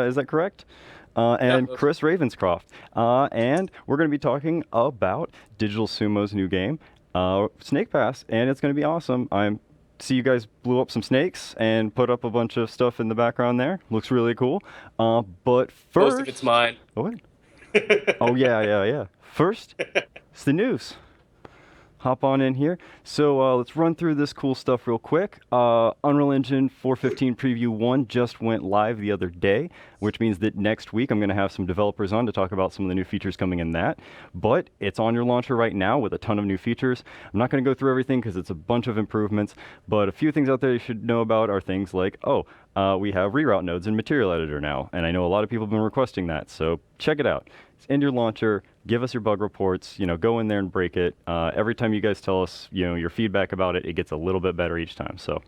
Is that correct? Yeah, And Chris Ravenscroft. And we're going to be talking about Digital Sumo's new game, Snake Pass, and it's going to be awesome. I see you guys blew up some snakes and put up a bunch of stuff in the background there. Looks really cool. But most of it's first, mine. what? Oh yeah. First, it's the news. Hop on in here. So let's run through this cool stuff real quick. Unreal Engine 4.15 Preview 1 just went live the other day, which means that next week I'm going to have some developers on to talk about some of the new features coming in that. But it's on your launcher right now with a ton of new features. I'm not going to go through everything because it's a bunch of improvements, but a few things out there you should know about are things like, we have reroute nodes in Material Editor now, and I know a lot of people have been requesting that, so check it out. It's in your launcher. Give us your bug reports. Go in there and break it. Every time you guys tell us, your feedback about it, it gets a little bit better each time. So,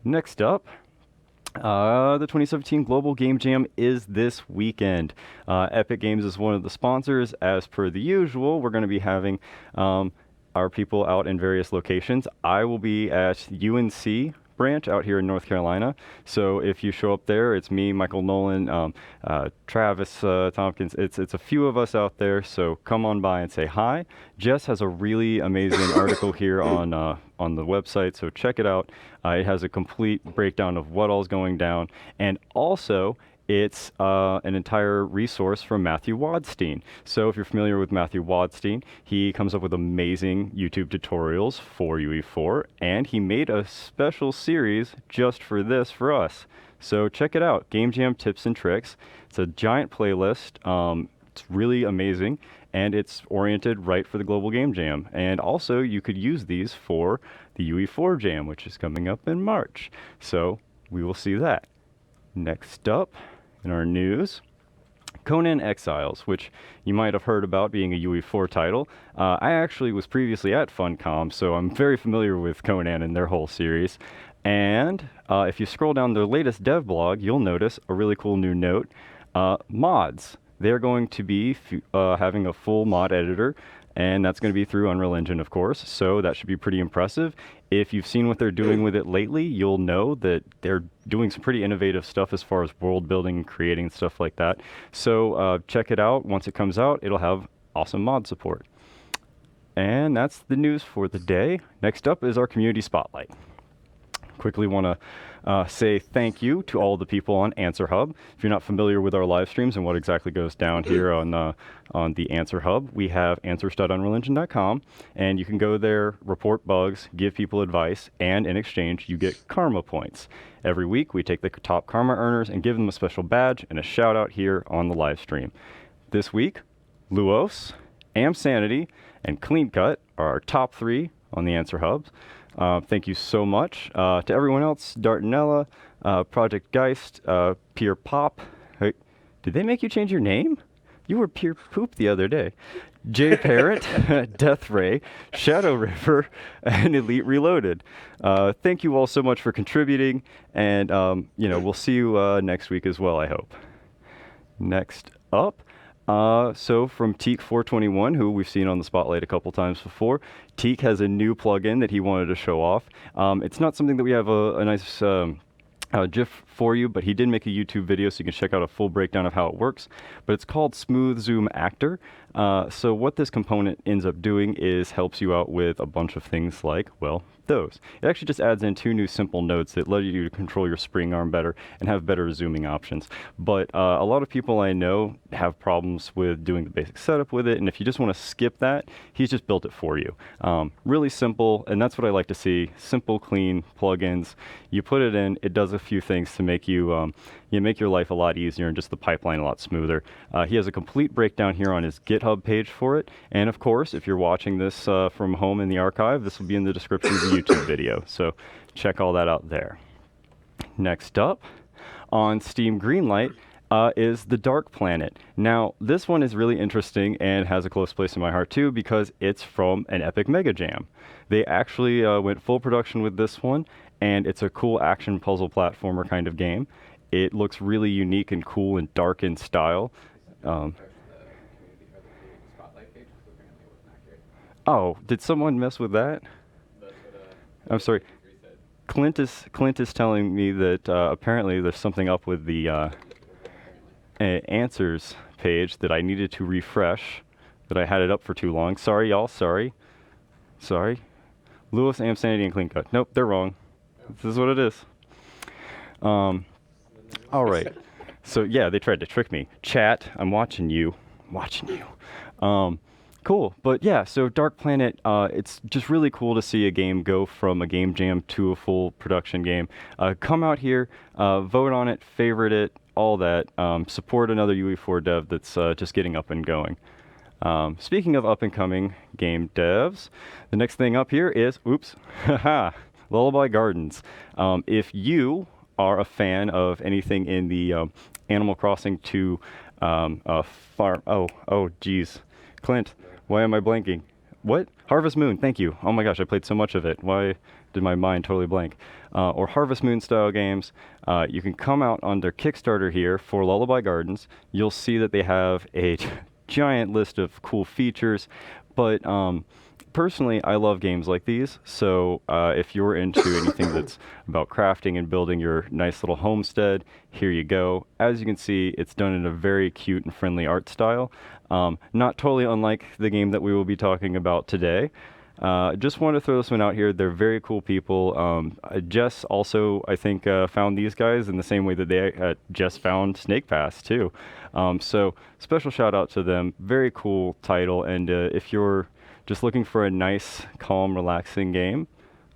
next up, the 2017 Global Game Jam is this weekend. Epic Games is one of the sponsors. As per the usual, we're going to be having our people out in various locations. I will be at UNC branch out here in North Carolina. So if you show up there, it's me, Michael Nolan, Travis Tompkins. It's a few of us out there. So come on by and say hi. Jess has a really amazing article here on the website, so check it out. It has a complete breakdown of what all's going down, and also it's an entire resource from Matthew Wadstein. So if you're familiar with Matthew Wadstein, he comes up with amazing YouTube tutorials for UE4, and he made a special series just for this for us. So check it out, Game Jam Tips and Tricks. It's a giant playlist. It's really amazing, and it's oriented right for the Global Game Jam. And also, you could use these for the UE4 Jam, which is coming up in March. So we will see that. Next up, in our news, Conan Exiles, which you might have heard about being a UE4 title. I actually was previously at Funcom, so I'm very familiar with Conan and their whole series. And if you scroll down their latest dev blog, you'll notice a really cool new note. Mods. They're going to be having a full mod editor, and that's going to be through Unreal Engine, of course, so that should be pretty impressive. If you've seen what they're doing with it lately, you'll know that they're doing some pretty innovative stuff as far as world building, creating stuff like that. So check it out. Once it comes out, it'll have awesome mod support. And that's the news for the day. Next up is our community spotlight. Quickly want to say thank you to all the people on Answer Hub. If you're not familiar with our live streams and what exactly goes down here on the Answer Hub, we have answers.unrealengine.com, and you can go there, report bugs, give people advice, and in exchange, you get karma points. Every week, we take the top karma earners and give them a special badge and a shout out here on the live stream. This week, Luos, Amsanity, and Clean Cut are our top 3 on the Answer Hubs. Thank you so much. To everyone else, Dartanella, Project Geist, Peer Pop. Hey, did they make you change your name? You were Peer Poop the other day. Jay Parrott, Death Ray, Shadow River, and Elite Reloaded. Thank you all so much for contributing, and we'll see you next week as well, I hope. Next up. So from Teak421, who we've seen on the spotlight a couple times before, Teak has a new plugin that he wanted to show off. It's not something that we have a nice GIF for you, but he did make a YouTube video, so you can check out a full breakdown of how it works. But it's called Smooth Zoom Actor. So what this component ends up doing is helps you out with a bunch of things like, well, those. It actually just adds in 2 new simple nodes that let you to control your spring arm better and have better zooming options. But a lot of people I know have problems with doing the basic setup with it, and if you just want to skip that, he's just built it for you. Really simple, and that's what I like to see. Simple, clean plugins. You put it in, it does a few things to make you make your life a lot easier and just the pipeline a lot smoother. He has a complete breakdown here on his GitHub page for it, and of course, if you're watching this from home in the archive, this will be in the description of the YouTube video, so check all that out there. Next up, on Steam Greenlight, is The Dark Planet. Now, this one is really interesting and has a close place in my heart too because it's from an Epic Mega Jam. They actually went full production with this one, and it's a cool action puzzle platformer kind of game. It looks really unique and cool and dark in style. Oh, did someone mess with that? I'm sorry. Clint is telling me that apparently there's something up with the answers page that I needed to refresh, that I had it up for too long. Sorry, y'all. Sorry. Lewis, Am, Sanity, and Clean Cut. Nope, they're wrong. This is what it is. All right. So yeah, they tried to trick me. Chat, I'm watching you. Cool. But yeah, so Dark Planet, it's just really cool to see a game go from a game jam to a full production game. Come out here, vote on it, favorite it, all that. Support another UE4 dev that's just getting up and going. Speaking of up and coming game devs, the next thing up here is, Lullaby Gardens. If you are a fan of anything in the Animal Crossing 2 farm, geez, Clint, why am I blanking? What? Harvest Moon, thank you. Oh my gosh, I played so much of it. Why did my mind totally blank? Or Harvest Moon style games, you can come out on their Kickstarter here for Lullaby Gardens. You'll see that they have a giant list of cool features, but personally, I love games like these, so if you're into anything that's about crafting and building your nice little homestead, here you go. As you can see, it's done in a very cute and friendly art style. Not totally unlike the game that we will be talking about today. Just wanted to throw this one out here. They're very cool people. Jess also, I think, found these guys in the same way that they Jess found Snake Pass, too. So special shout out to them. Very cool title, and if you're just looking for a nice, calm, relaxing game,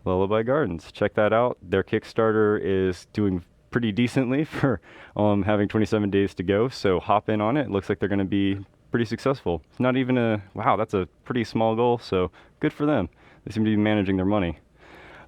Lullaby Gardens. Check that out. Their Kickstarter is doing pretty decently for having 27 days to go, so hop in on it. It looks like they're going to be pretty successful. It's not even wow, that's a pretty small goal, so good for them. They seem to be managing their money.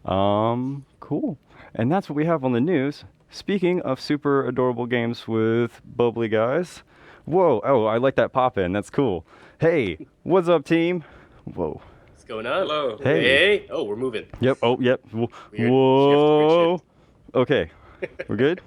Cool. And that's what we have on the news. Speaking of super adorable games with bubbly guys. Whoa, oh, I like that pop-in. That's cool. Hey, what's up, team? Whoa. What's going on? Hello. Hey. Oh, we're moving. Yep. Oh, yep. Weird. Whoa. Okay. We're good?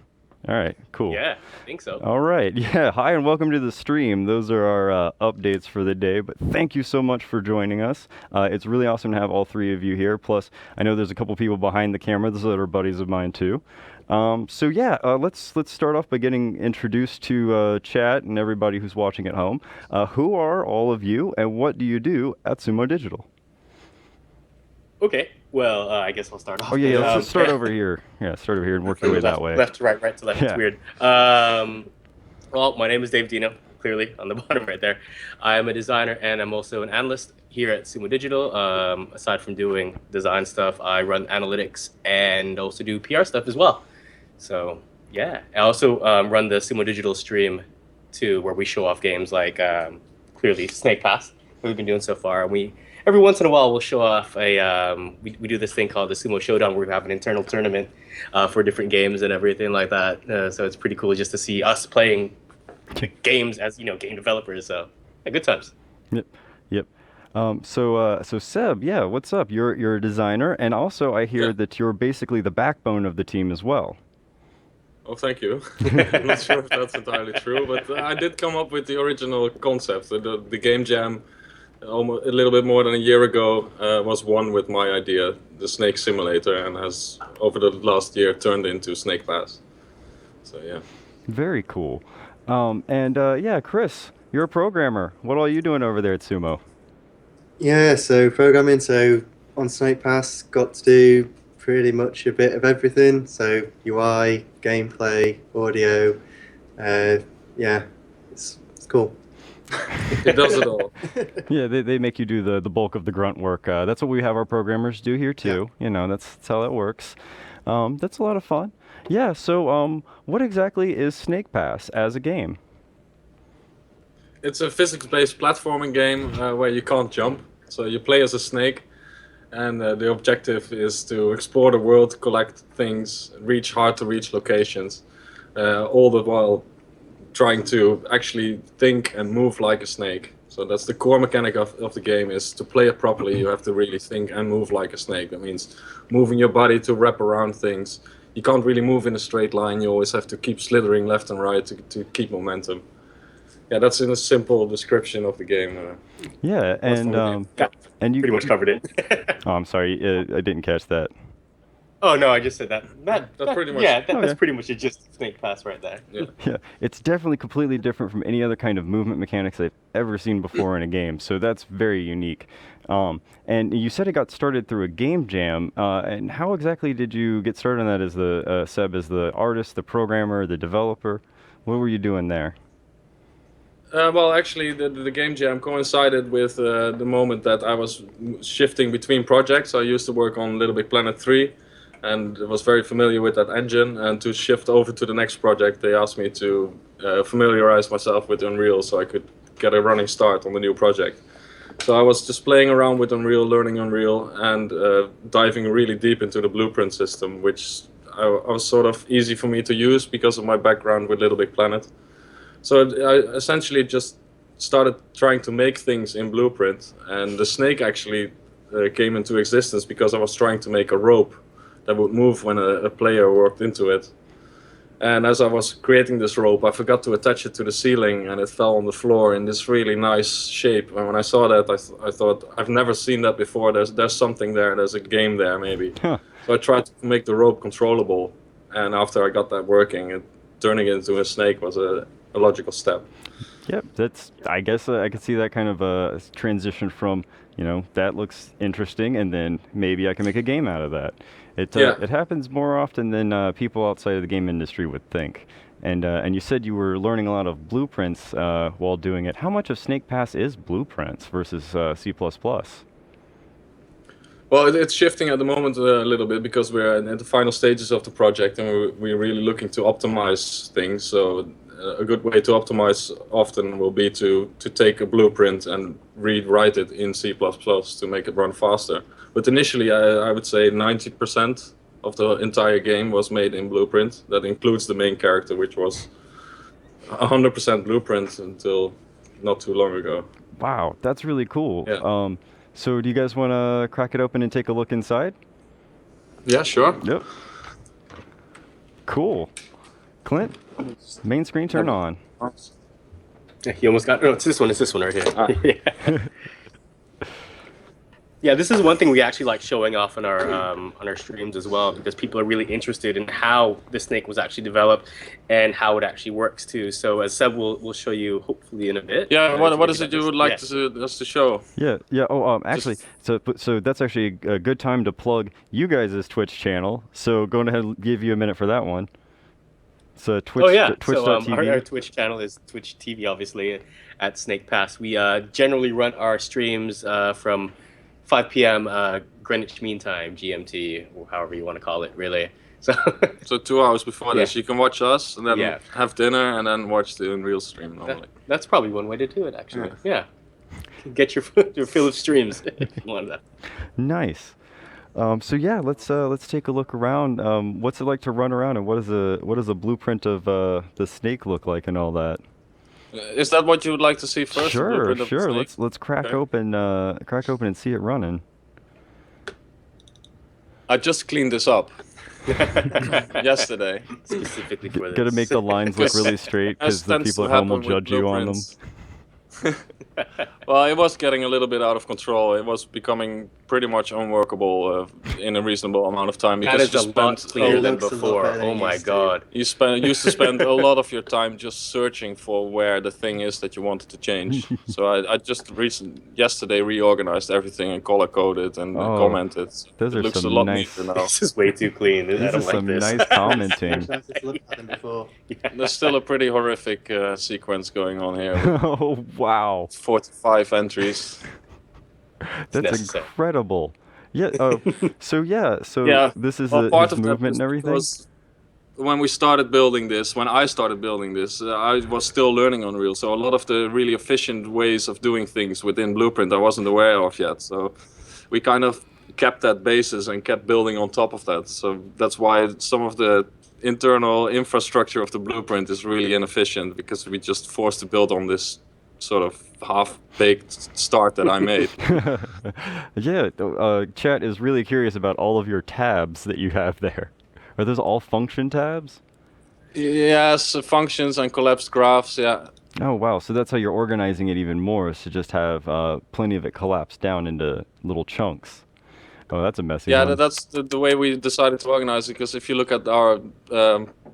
All right. Cool. Yeah, I think so. All right. Yeah. Hi, and welcome to the stream. Those are our updates for the day, but thank you so much for joining us. It's really awesome to have all three of you here. Plus, I know there's a couple people behind the camera. Those are buddies of mine, too. So yeah, let's start off by getting introduced to chat and everybody who's watching at home. Who are all of you, and what do you do at Sumo Digital? Okay. Well, I guess I'll start off. Oh yeah, let's just start over here. Yeah, start over here and work your way that way. Left to right, right to left. Yeah. It's weird. Well, my name is Dave Dino, clearly on the bottom right there. I'm a designer and I'm also an analyst here at Sumo Digital. Aside from doing design stuff, I run analytics and also do PR stuff as well. So yeah, I also run the Sumo Digital stream too, where we show off games like clearly Snake Pass, what we've been doing so far. And every once in a while we'll show off we do this thing called the Sumo Showdown, where we have an internal tournament for different games and everything like that. So it's pretty cool just to see us playing games as game developers. So yeah, good times. Yep. So Seb, yeah, what's up? You're a designer, and also I hear that you're basically the backbone of the team as well. Oh, thank you. I'm not sure if that's entirely true, but I did come up with the original concept. The game jam, almost a little bit more than a year ago, was one with my idea, the Snake Simulator, and has over the last year turned into Snake Pass. So yeah. Very cool. Yeah, Chris, you're a programmer. What are you doing over there at Sumo? Yeah, so programming. So on Snake Pass, got to do pretty much a bit of everything. So UI, gameplay, audio. Yeah, it's cool. It does it all. Yeah, they make you do the bulk of the grunt work. That's what we have our programmers do here too. Yeah. That's how that works. That's a lot of fun. Yeah, so what exactly is Snake Pass as a game? It's a physics-based platforming game where you can't jump. So you play as a snake, and the objective is to explore the world, collect things, reach hard-to-reach locations, all the while trying to actually think and move like a snake. So that's the core mechanic of the game. Is to play it properly, you have to really think and move like a snake. That means moving your body to wrap around things. You can't really move in a straight line. You always have to keep slithering left and right to keep momentum. Yeah, that's in a simple description of the game. Yeah, and you pretty much covered it. Oh, I'm sorry, I didn't catch that. Oh no, I just said that. That's pretty much. Yeah, that's Okay. pretty much a just snake pass right there. Yeah. Yeah, it's definitely completely different from any other kind of movement mechanics I've ever seen before in a game. So that's very unique. And you said it got started through a game jam. And how exactly did you get started on that as the Seb, as the artist, the programmer, the developer? What were you doing there? Well, actually, the game jam coincided with the moment that I was shifting between projects. I used to work on Little Big Planet 3 and was very familiar with that engine. And to shift over to the next project, they asked me to familiarize myself with Unreal so I could get a running start on the new project. So I was just playing around with Unreal, learning Unreal, and diving really deep into the blueprint system, which I was sort of easy for me to use because of my background with Little Big Planet. So I essentially just started trying to make things in Blueprint, and the snake actually came into existence because I was trying to make a rope that would move when a player walked into it. And as I was creating this rope, I forgot to attach it to the ceiling, and it fell on the floor in this really nice shape. And when I saw that, I thought, I've never seen that before. There's something there. There's a game there, maybe. Huh. So I tried to make the rope controllable, and after I got that working, turning it into a snake was a logical step. Yep, that's. I guess I could see that kind of a transition from, that looks interesting, and then maybe I can make a game out of that. It happens more often than people outside of the game industry would think. And you said you were learning a lot of blueprints while doing it. How much of Snake Pass is blueprints versus C++? Well, it's shifting at the moment a little bit because we're in the final stages of the project, and we're really looking to optimize things. So a good way to optimize often will be to take a blueprint and rewrite it in C++ to make it run faster. But initially, I would say 90% of the entire game was made in Blueprint. That includes the main character, which was 100% Blueprint until not too long ago. Wow, that's really cool. Yeah. So do you guys want to crack it open and take a look inside? Yeah, sure. Yep. Cool. Clint, main screen turn on. Yeah, you almost got. No, it's this one. It's this one right here. Yeah. Yeah, this is one thing we actually like showing off on our streams as well, because people are really interested in how the snake was actually developed and how it actually works too. So as Seb will show you hopefully in a bit. Yeah, what is it you would like us to show? Yeah. Oh, actually, so that's actually a good time to plug you guys' Twitch channel. So go ahead and give you a minute for that one. So Twitch. Oh yeah. Twitch.tv. So our Twitch channel is Twitch TV, obviously, at Snake Pass. We generally run our streams from 5 p.m. Greenwich Mean Time, GMT, or however you want to call it, really. So 2 hours before this, you can watch us and then have dinner and then watch the Unreal stream normally. That's probably one way to do it, actually. Yeah. Get your fill of streams if you want that. Nice. So yeah, let's take a look around. What's it like to run around, and what does a blueprint of the snake look like, and all that? Is that what you would like to see first? Sure. Let's crack open and see it running. I just cleaned this up yesterday. Specifically for this. Gotta make the lines look really straight because the people at home will judge you on them. Well, it was getting a little bit out of control. It was becoming pretty much unworkable in a reasonable amount of time. That Because is a lot cleaner than before. Oh my god. You used to spend a lot of your time just searching for where the thing is that you wanted to change. So I just yesterday reorganized everything and color coded and commented. Those it are looks some a lot nice. neater now. This is way too clean. I This don't is like some this. nice commenting. There's still a pretty horrific sequence going on here. Oh wow. 45 entries. That's necessary. incredible. Yeah. So this is part his of that movement was and everything. because when I started building this, I was still learning Unreal. So a lot of the really efficient ways of doing things within Blueprint I wasn't aware of yet. So we kind of kept that basis and kept building on top of that. So that's why some of the internal infrastructure of the Blueprint is really inefficient, because we just forced to build on this sort of half-baked start that I made. Yeah, chat is really curious about all of your tabs that you have there. Are those all function tabs? Yes, functions and collapsed graphs, yeah. Oh wow, so that's how you're organizing it even more, is to just have plenty of it collapsed down into little chunks. Oh, that's a messy Yeah, one. that's the way we decided to organize it. Because if you look at our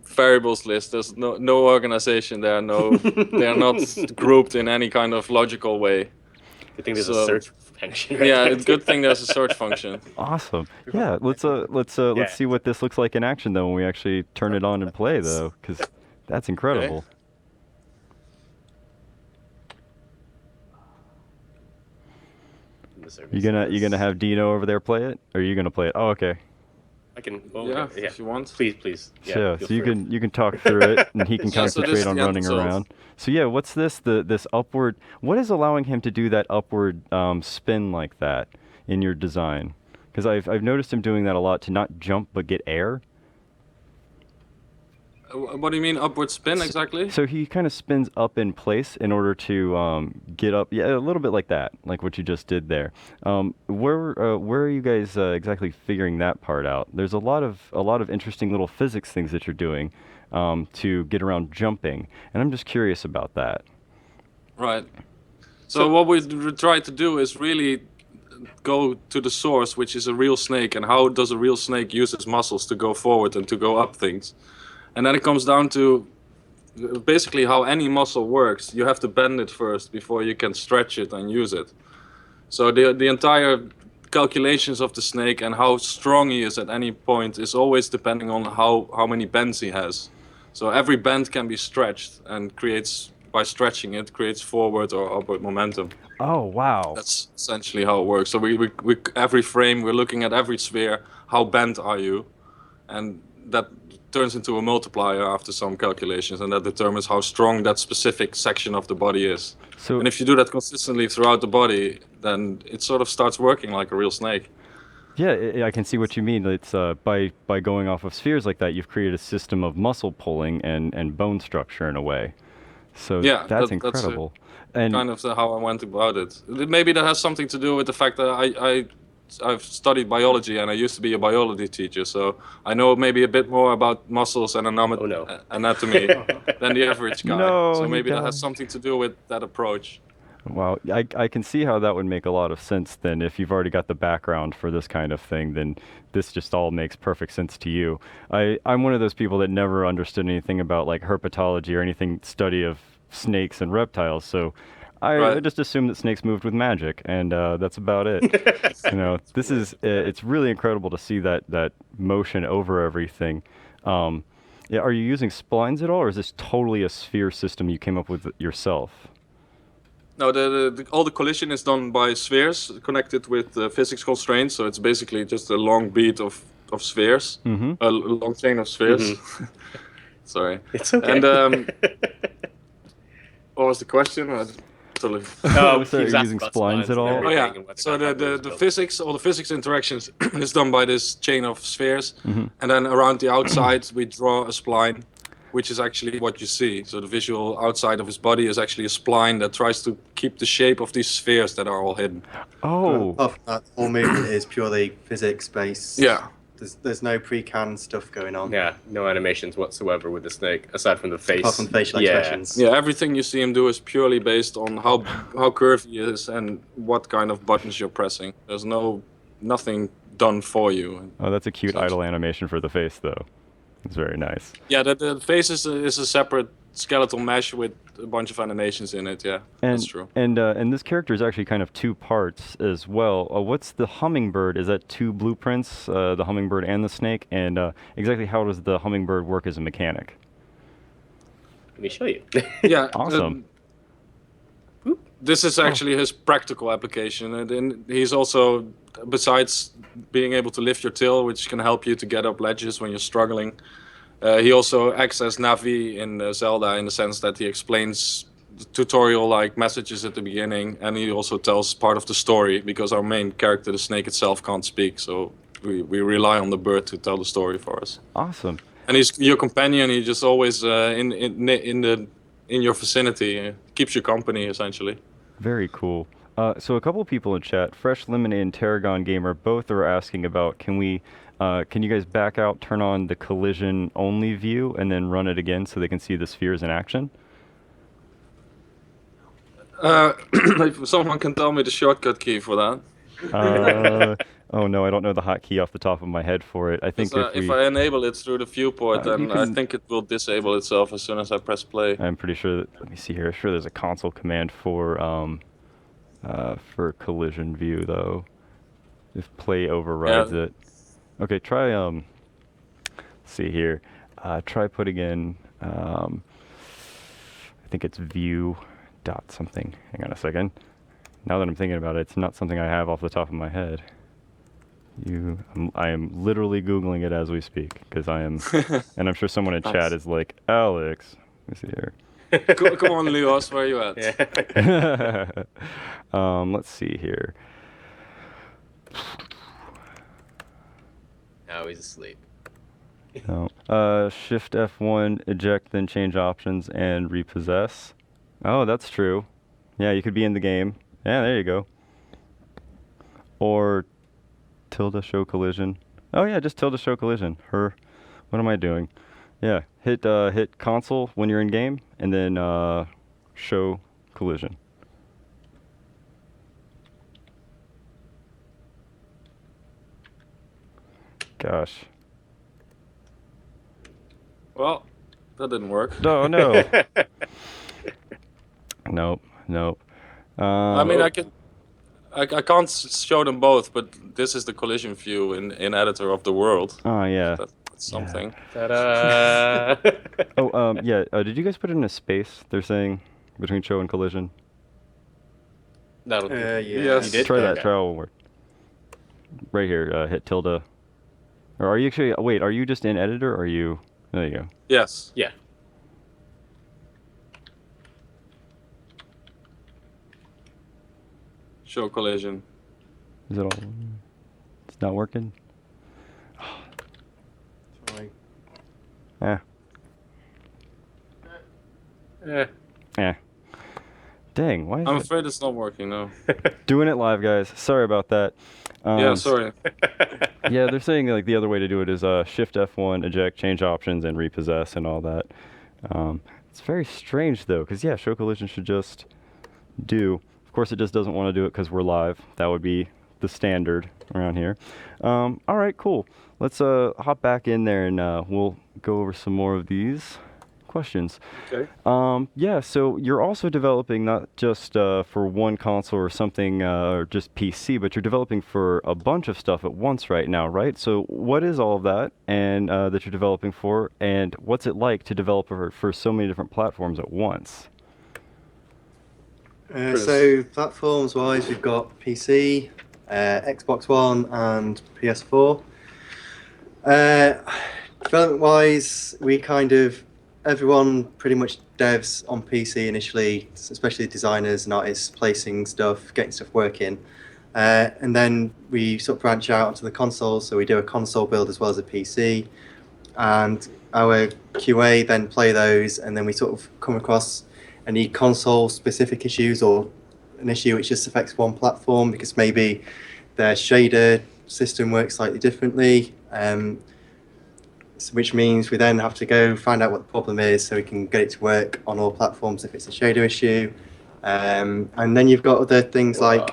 variables list, there's no organization there. No, they are not grouped in any kind of logical way. I think there's a So- search function. Right Yeah, there, it's a good too. thing there's a search function. Awesome. Yeah, let's Yeah. see what this looks like in action though when we actually turn it on and play though, because that's incredible. The service You gonna have Dino over there play it, or are you gonna play it? Oh, okay. I can. Oh, Yeah, yeah. if you want. Please. Yeah. So, feel so you free. can talk through it, and he can Yeah, so this concentrate is on the end running result. around. So yeah, what's this? This upward. What is allowing him to do that upward spin like that in your design? Because I've noticed him doing that a lot to not jump but get air. What do you mean upward spin exactly? So he kind of spins up in place in order to get up. Yeah, a little bit like that, like what you just did there. Where are you guys exactly figuring that part out? There's a lot of interesting little physics things that you're doing to get around jumping, and I'm just curious about that. Right. So what we try to do is really go to the source, which is a real snake, and how does a real snake use its muscles to go forward and to go up things. And then it comes down to basically how any muscle works. You have to bend it first before you can stretch it and use it. So the entire calculations of the snake and how strong he is at any point is always depending on how many bends he has. So every bend can be stretched and by stretching it, creates forward or upward momentum. Oh wow! That's essentially how it works. So we every frame, we're looking at every sphere, how bent are you? And that turns into a multiplier after some calculations, and that determines how strong that specific section of the body is. So And if you do that consistently throughout the body, then it sort of starts working like a real snake. yeah, I can see what you mean. It's by going off of spheres like that, you've created a system of muscle pulling and bone structure in a way. So Yeah, that's that's incredible. And Kind of how I went about it. Maybe that has something to do with the fact that I've studied biology and I used to be a biology teacher, so I know maybe a bit more about muscles and Oh, no. anatomy than the average guy. No, So he maybe that died. has something to do with that approach. wow, I can see how that would make a lot of sense then. If you've already got the background for this kind of thing, then this just all makes perfect sense to you. I'm one of those people that never understood anything about like herpetology or anything study of snakes and reptiles, so I Right. just assumed that snakes moved with magic, and that's about it. You know, this is it's really incredible to see that motion over everything. Yeah, are you using splines at all, or is this totally a sphere system you came up with yourself? No, all the collision is done by spheres connected with physics constraints, so it's basically just a long beat of spheres, Mm-hmm. a long chain of spheres. Sorry. It's okay. And what was the question? Totally. Oh, So he was are you asking using about splines at and all? Oh everything yeah. and what So how it was the built. physics, all the physics interactions is done by this chain of spheres, Mm-hmm. and then around the outside we draw a spline, which is actually what you see. So the visual outside of his body is actually a spline that tries to keep the shape of these spheres that are all hidden. Oh, Apart from that, all movement is purely physics based. Yeah. There's no pre-canned stuff going on. Yeah, no animations whatsoever with the snake, aside from the face. Apart from facial Yeah. expressions. Yeah, everything you see him do is purely based on how curvy he is and what kind of buttons you're pressing. There's nothing done for you. oh, that's a cute Sounds- idle animation for the face, though. It's very nice. Yeah, the face is a separate skeletal mesh with a bunch of animations in it. Yeah, And, that's true. And this character is actually kind of two parts as well. What's the hummingbird? Is that two blueprints, the hummingbird and the snake? And exactly how does the hummingbird work as a mechanic? Let me show you. Yeah, Awesome. This is actually his practical application, and then he's also, besides being able to lift your tail, which can help you to get up ledges when you're struggling, he also acts as Navi in Zelda in the sense that he explains tutorial-like messages at the beginning, and he also tells part of the story because our main character, the snake itself, can't speak, so we rely on the bird to tell the story for us. Awesome. And he's your companion. He's just always in your vicinity, keeps you company essentially. Very cool. So a couple people in chat, Fresh Lemonade and Tarragon Gamer, both are asking about can you guys back out, turn on the collision only view, and then run it again so they can see the spheres in action? If someone can tell me the shortcut key for that. Oh no, I don't know the hotkey off the top of my head for it. I think If I enable it through the viewport, you then I can- think it will disable itself as soon as I press play. I'm pretty sure that, let me see here. I'm sure there's a console command for collision view though. If play overrides it. Okay, try let's see here. Try putting in I think it's view dot something. Hang on a second. Now that I'm thinking about it, it's not something I have off the top of my head. I am literally Googling it as we speak because I am, and I'm sure someone in chat is like, Alex. Let me see here. Come on, Leos, where are you at? Yeah. Let's see here. Now he's asleep. No. Shift F1, eject, then change options and repossess. Oh, that's true. Yeah, you could be in the game. Yeah, there you go. Or tilde show collision. Oh yeah, just tilde show collision. What am I doing? Yeah, hit console when you're in game, and then show collision. Gosh. Well, that didn't work. Oh no. Nope. I mean, I can't show them both, but this is the collision view in editor of the world. Oh yeah. That's something. Ta-da! Oh yeah. Did you guys put in a space? They're saying between show and collision. That'll do. Yes. You did? Try that. Okay. Try one more. Right here. Hit tilde. Or are you actually? Wait. Are you just in editor? Or are you? There you go. Yes. Yeah. Show collision. Is it all? It's not working. Eh. Eh. Dang. Why is I'm it afraid it's not working now. doing it live, guys? Sorry about that. Yeah, sorry. Yeah, they're saying like the other way to do it is Shift F1, eject, change options, and repossess and all that. It's very strange though, because yeah, show collision should just do. Of course, it just doesn't want to do it because we're live. That would be the standard around here. All right, cool. Let's hop back in there and we'll go over some more of these questions. Okay. Yeah, so you're also developing not just for one console or something or just PC, but you're developing for a bunch of stuff at once right now, right? So what is all of that and that you're developing for, and what's it like to develop for so many different platforms at once? So platforms-wise, we've got PC, Xbox One, and PS4. Development-wise, everyone pretty much devs on PC initially, especially designers and artists placing stuff, getting stuff working. And then we sort of branch out onto the consoles, so we do a console build as well as a PC. And our QA then play those, and then we sort of come across any console-specific issues or an issue which just affects one platform because maybe their shader system works slightly differently, which means we then have to go find out what the problem is so we can get it to work on all platforms if it's a shader issue. And then you've got other things like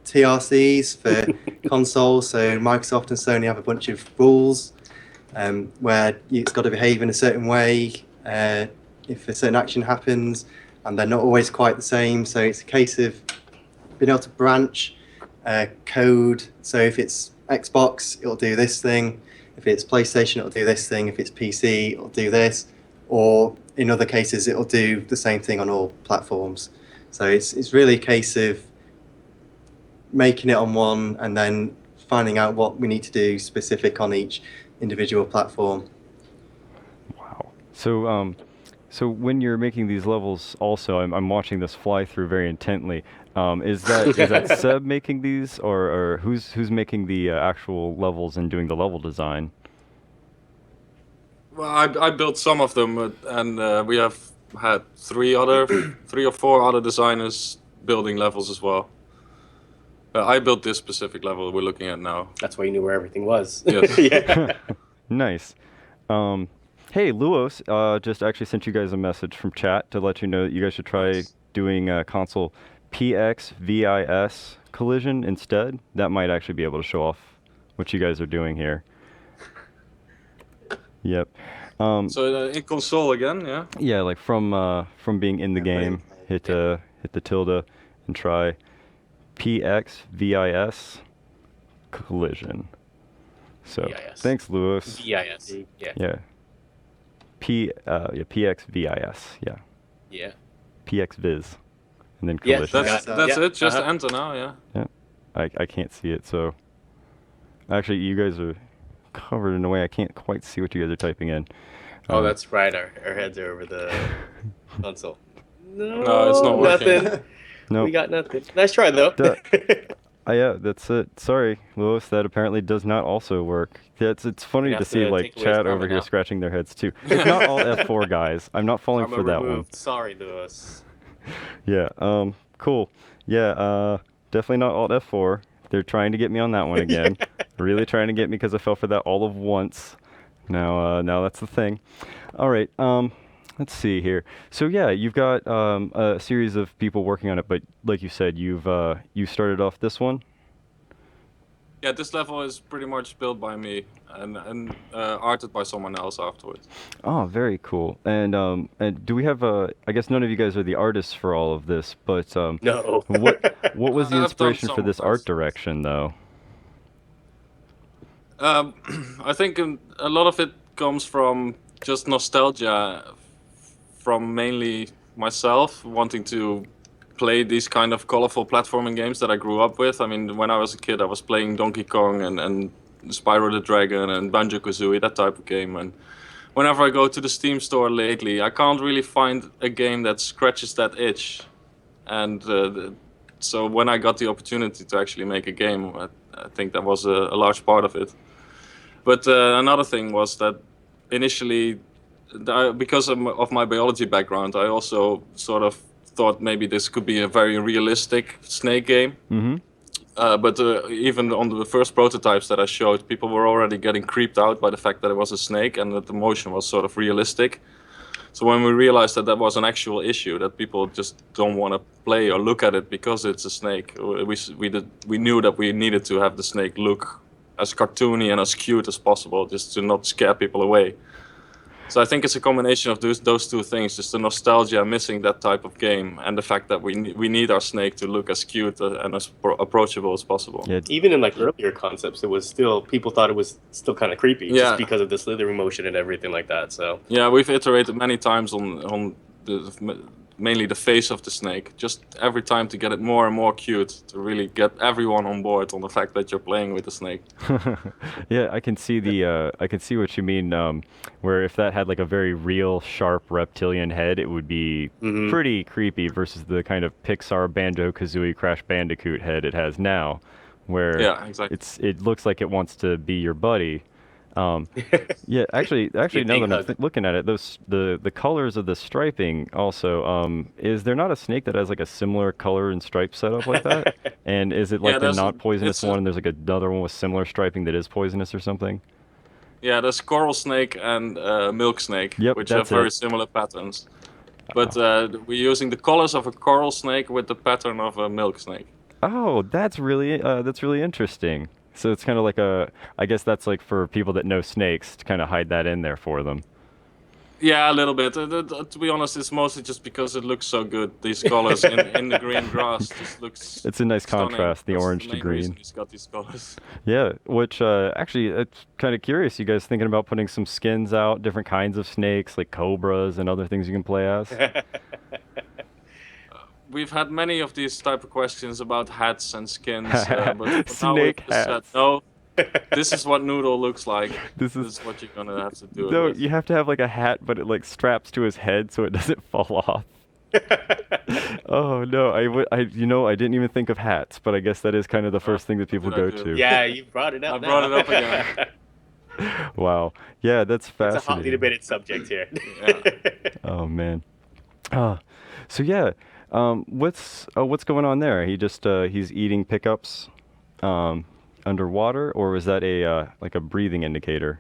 TRCs for consoles. So Microsoft and Sony have a bunch of rules where it's got to behave in a certain way if a certain action happens, and they're not always quite the same. So it's a case of being able to branch code. So if it's Xbox, it'll do this thing. If it's PlayStation, it'll do this thing. If it's PC, it'll do this. Or in other cases, it'll do the same thing on all platforms. So it's really a case of making it on one and then finding out what we need to do specific on each individual platform. Wow. So when you're making these levels, also, I'm watching this fly through very intently. Is that Seb making these, or who's making the actual levels and doing the level design? Well, I built some of them, and we have had three or four other designers building levels as well. I built this specific level we're looking at now. That's why you knew where everything was. Yes. Yeah. Nice. Hey, Luos just actually sent you guys a message from chat to let you know that you guys should try doing console PXVIS collision instead, that might actually be able to show off what you guys are doing here. Yep. So in console again, yeah. Yeah, like from being in the game, hit the tilde and try PXVIS collision. So VIS. thanks, Lewis. VIS. Yeah. Yeah. PXVIS. Yeah. Yeah. PXViz. And then Yes, collision. That's Yeah, it. Just uh-huh. enter now, yeah. Yeah. I can't see it, so actually you guys are covered in a way I can't quite see what you guys are typing in. Oh, that's right. Our heads are over the console. No, it's not working. Nothing. No. We got nothing. Nice try though. Yeah, that's it. Sorry, Lewis, that apparently does not also work. It's funny You to have see to like take away his chat over karma here now. scratching their heads too. It's not all F4 guys. I'm not falling Karma for that one. removed. Sorry, Lewis. Yeah. Cool. Yeah. Definitely not Alt F4. They're trying to get me on that one again. Really trying to get me because I fell for that all of once. Now that's the thing. All right. Let's see here. So yeah, you've got a series of people working on it, but like you said, you started off this one. Yeah, this level is pretty much built by me and arted by someone else afterwards. Oh, very cool. And do we have I guess none of you guys are the artists for all of this, but No. what was the I've done inspiration for some this of art this. direction though? I think a lot of it comes from just nostalgia, from mainly myself wanting to play these kind of colorful platforming games that I grew up with. I mean, when I was a kid, I was playing Donkey Kong and Spyro the Dragon and Banjo-Kazooie, that type of game. And whenever I go to the Steam store lately, I can't really find a game that scratches that itch. And so when I got the opportunity to actually make a game, I think that was a large part of it. But another thing was that initially, because of my biology background, I also sort of thought maybe this could be a very realistic Snake game. Mm-hmm. But even on the first prototypes that I showed, people were already getting creeped out by the fact that it was a snake and that the motion was sort of realistic. So when we realized that that was an actual issue, that people just don't want to play or look at it because it's a snake, we knew that we needed to have the snake look as cartoony and as cute as possible, just to not scare people away. So I think it's a combination of those two things, just the nostalgia, missing that type of game, and the fact that we need our snake to look as cute and as approachable as possible. Yeah. Even in like earlier concepts, it was still, people thought it was still kind of creepy, Yeah. just because of the slithering motion and everything like that. So Yeah, we've iterated many times on mainly the face of the snake, just every time to get it more and more cute, to really get everyone on board on the fact that you're playing with the snake. Yeah, I can see I can see what you mean. Where if that had like a very real, sharp reptilian head, it would be pretty creepy versus the kind of Pixar Banjo-Kazooie Crash Bandicoot head it has now, where Yeah, exactly. it looks like it wants to be your buddy. Yeah, actually, now big that I'm hug. looking at it, the colors of the striping also. Is there not a snake that has like a similar color and stripe setup like that? And is it like Yeah, the there's not poisonous it's a- one, and there's like another one with similar striping that is poisonous or something? Yeah, there's coral snake and milk snake, Yep, which have that's very it. similar patterns. But we're using the colors of a coral snake with the pattern of a milk snake. Oh, that's really interesting. So it's kind of like I guess that's like for people that know snakes to kind of hide that in there for them. Yeah, a little bit. To be honest, it's mostly just because it looks so good. These colors in the green grass just looks. It's a nice stunning. contrast, the That's orange to main green. reason he's got these colors. Yeah, which actually, it's kind of curious. You guys thinking about putting some skins out, different kinds of snakes, like cobras and other things you can play as? We've had many of these type of questions about hats and skins, but for now we've Snake just said, hats. no, this is what Noodle looks like. This This is is what you're gonna have to do it no. with. You have to have like a hat, but it like straps to his head so it doesn't fall off. Oh no, I didn't even think of hats, but I guess that is kind of the first thing that people Good go idea. to. yeah, you brought it up. I brought it up again. Wow. Yeah, that's It's a hotly fascinating. debated subject here. Yeah. Oh man. So yeah, what's going on there? He's eating pickups underwater, or was that like a breathing indicator?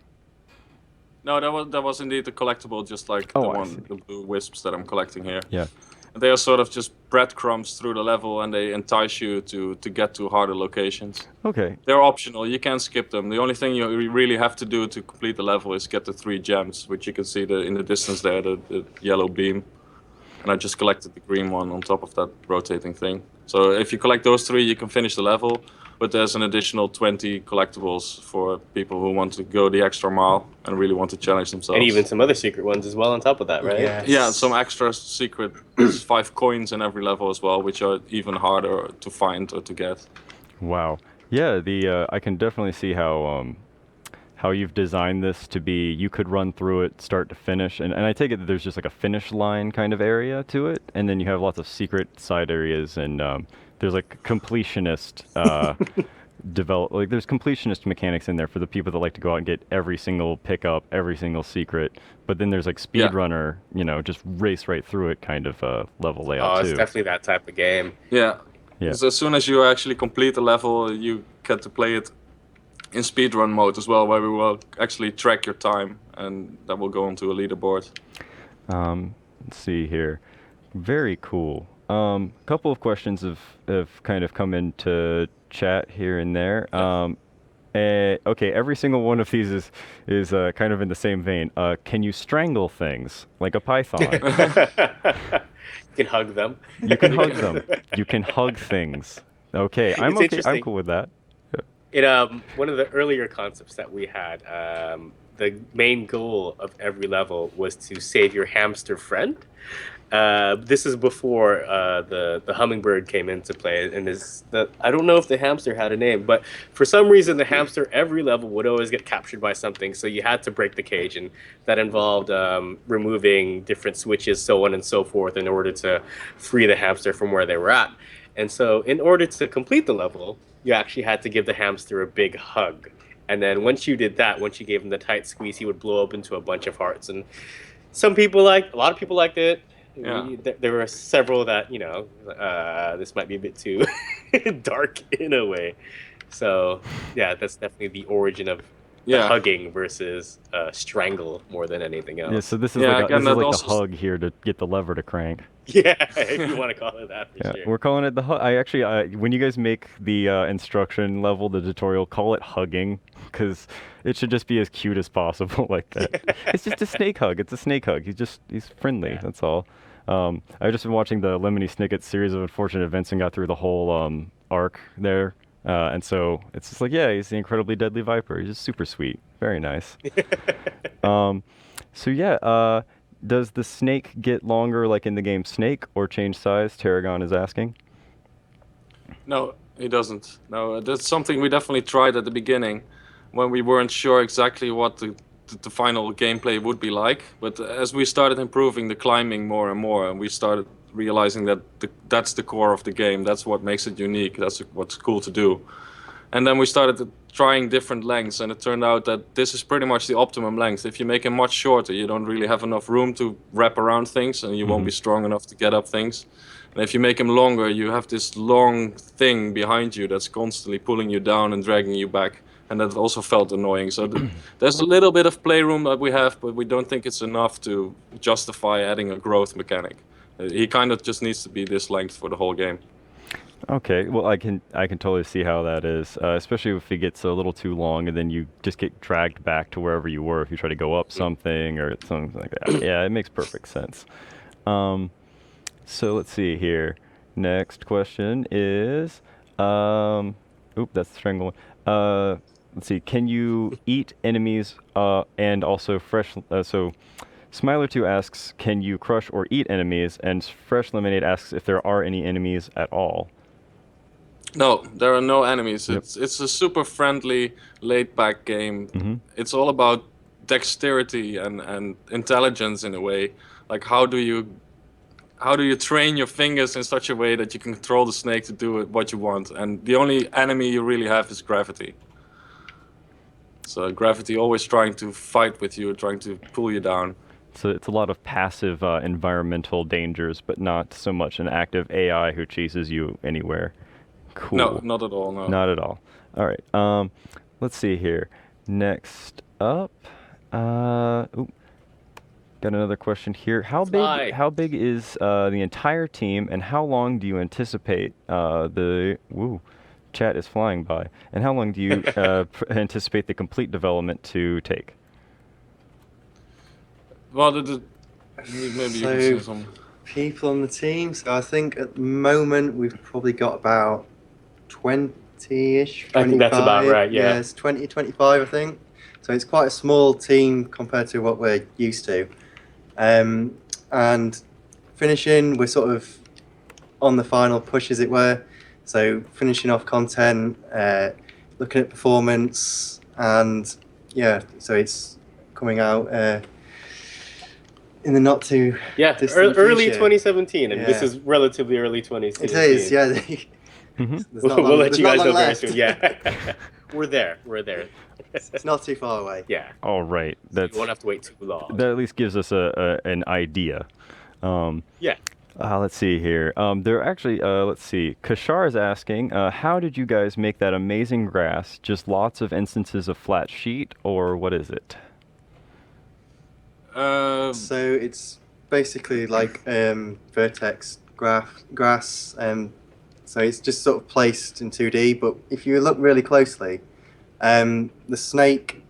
No, that was indeed a collectible, just like Oh, I see. the blue wisps that I'm collecting here. Yeah. They are sort of just breadcrumbs through the level, and they entice you to get to harder locations. Okay. They're optional. You can skip them. The only thing you really have to do to complete the level is get the 3 gems, which you can see in the distance there, the yellow beam. And I just collected the green one on top of that rotating thing. So if you collect those 3, you can finish the level. But there's an additional 20 collectibles for people who want to go the extra mile and really want to challenge themselves. And even some other secret ones as well on top of that, right? Yes. Yeah, some extra secret. There's 5 coins in every level as well, which are even harder to find or to get. Wow. Yeah, I can definitely see how you've designed this to be, you could run through it start to finish, and I take it that there's just like a finish line kind of area to it, and then you have lots of secret side areas, and there's like completionist there's completionist mechanics in there for the people that like to go out and get every single pickup, every single secret, but then there's like speedrunner, just race right through it kind of level layout Oh, too. it's definitely that type of game. Yeah. Yeah. So as soon as you actually complete the level, you get to play it in speedrun mode as well, where we will actually track your time, and that will go onto a leaderboard. Let's see here. Very cool. Couple of questions have kind of come into chat here and there. Okay, every single one of these is kind of in the same vein. Can you strangle things like a python? You can hug them. You can hug them. You can hug things. Okay, I'm It's okay. I'm interesting. cool with that. In one of the earlier concepts that we had, the main goal of every level was to save your hamster friend. This is before the hummingbird came into play, and I don't know if the hamster had a name, but for some reason the hamster every level would always get captured by something, so you had to break the cage, and that involved removing different switches, so on and so forth, in order to free the hamster from where they were at. And so in order to complete the level, you actually had to give the hamster a big hug. And then once you did that, once you gave him the tight squeeze, he would blow up into a bunch of hearts. And a lot of people liked it. Yeah. There were several that, this might be a bit too dark in a way. So, yeah, that's definitely the origin of the hugging versus strangle more than anything else. Yeah, so this is Yeah, like, again, this is that like the also- hug here to get the lever to crank. Yeah, if you want to call it that, for Yeah, sure. we're calling it the hug. When you guys make the instruction level, the tutorial, call it hugging, because it should just be as cute as possible like that. It's just a snake hug. It's a snake hug. He's friendly. That's all. I've just been watching the Lemony Snicket series of unfortunate events and got through the whole arc there. And so it's just like, yeah, he's the incredibly deadly viper. He's just super sweet. Very nice. Does the snake get longer like in the game Snake or change size? Tarragon is asking. No, he doesn't. No, that's something we definitely tried at the beginning when we weren't sure exactly what the final gameplay would be like. But as we started improving the climbing more and more, and we started realizing that that's the core of the game, that's what makes it unique, that's what's cool to do. And then we started trying different lengths, and it turned out that this is pretty much the optimum length. If you make him much shorter, you don't really have enough room to wrap around things, and you won't be strong enough to get up things. And if you make him longer, you have this long thing behind you that's constantly pulling you down and dragging you back. And that also felt annoying. So there's a little bit of playroom that we have, but we don't think it's enough to justify adding a growth mechanic. He kind of just needs to be this length for the whole game. Okay, well I can totally see how that is, especially if it gets a little too long and then you just get dragged back to wherever you were if you try to go up something or something like that. Yeah, it makes perfect sense. So let's see here. Next question is, that's the strangle one. Let's see. Can you eat enemies and also fresh? So Smiler2 asks, can you crush or eat enemies? And Fresh Lemonade asks if there are any enemies at all. No, there are no enemies. Yep. It's a super friendly, laid-back game. Mm-hmm. It's all about dexterity and intelligence in a way. Like how do you train your fingers in such a way that you can control the snake to do what you want? And the only enemy you really have is gravity. So gravity always trying to fight with you, trying to pull you down. So it's a lot of passive environmental dangers, but not so much an active AI who chases you anywhere. Cool. No, not at all. No. Not at all. All right. Let's see here. Next up. Got another question here. Fly. How big is the entire team, and how long do you anticipate chat is flying by, and how long do you anticipate the complete development to take? Well, maybe you can say something. People on the team. So I think at the moment we've probably got about 20-ish. I think that's about right, yeah. It's 20, 25, I think. So it's quite a small team compared to what we're used to. And finishing, we're sort of on the final push, as it were. So finishing off content, looking at performance, and yeah, so it's coming out in the not too distant early future. 2017, and this Yeah. is relatively early 2017. It is, yeah. Mhm. We'll let you guys know very left. soon. Yeah, we're there. It's not too far away. Yeah, All right, you won't have to wait too long. that at least gives us an idea. Yeah. Let's see here. They're actually, let's see. Kashar is asking, how did you guys make that amazing grass? Just lots of instances of flat sheet, or what is it? So it's basically like vertex grass. So it's just sort of placed in 2D. But if you look really closely, the snake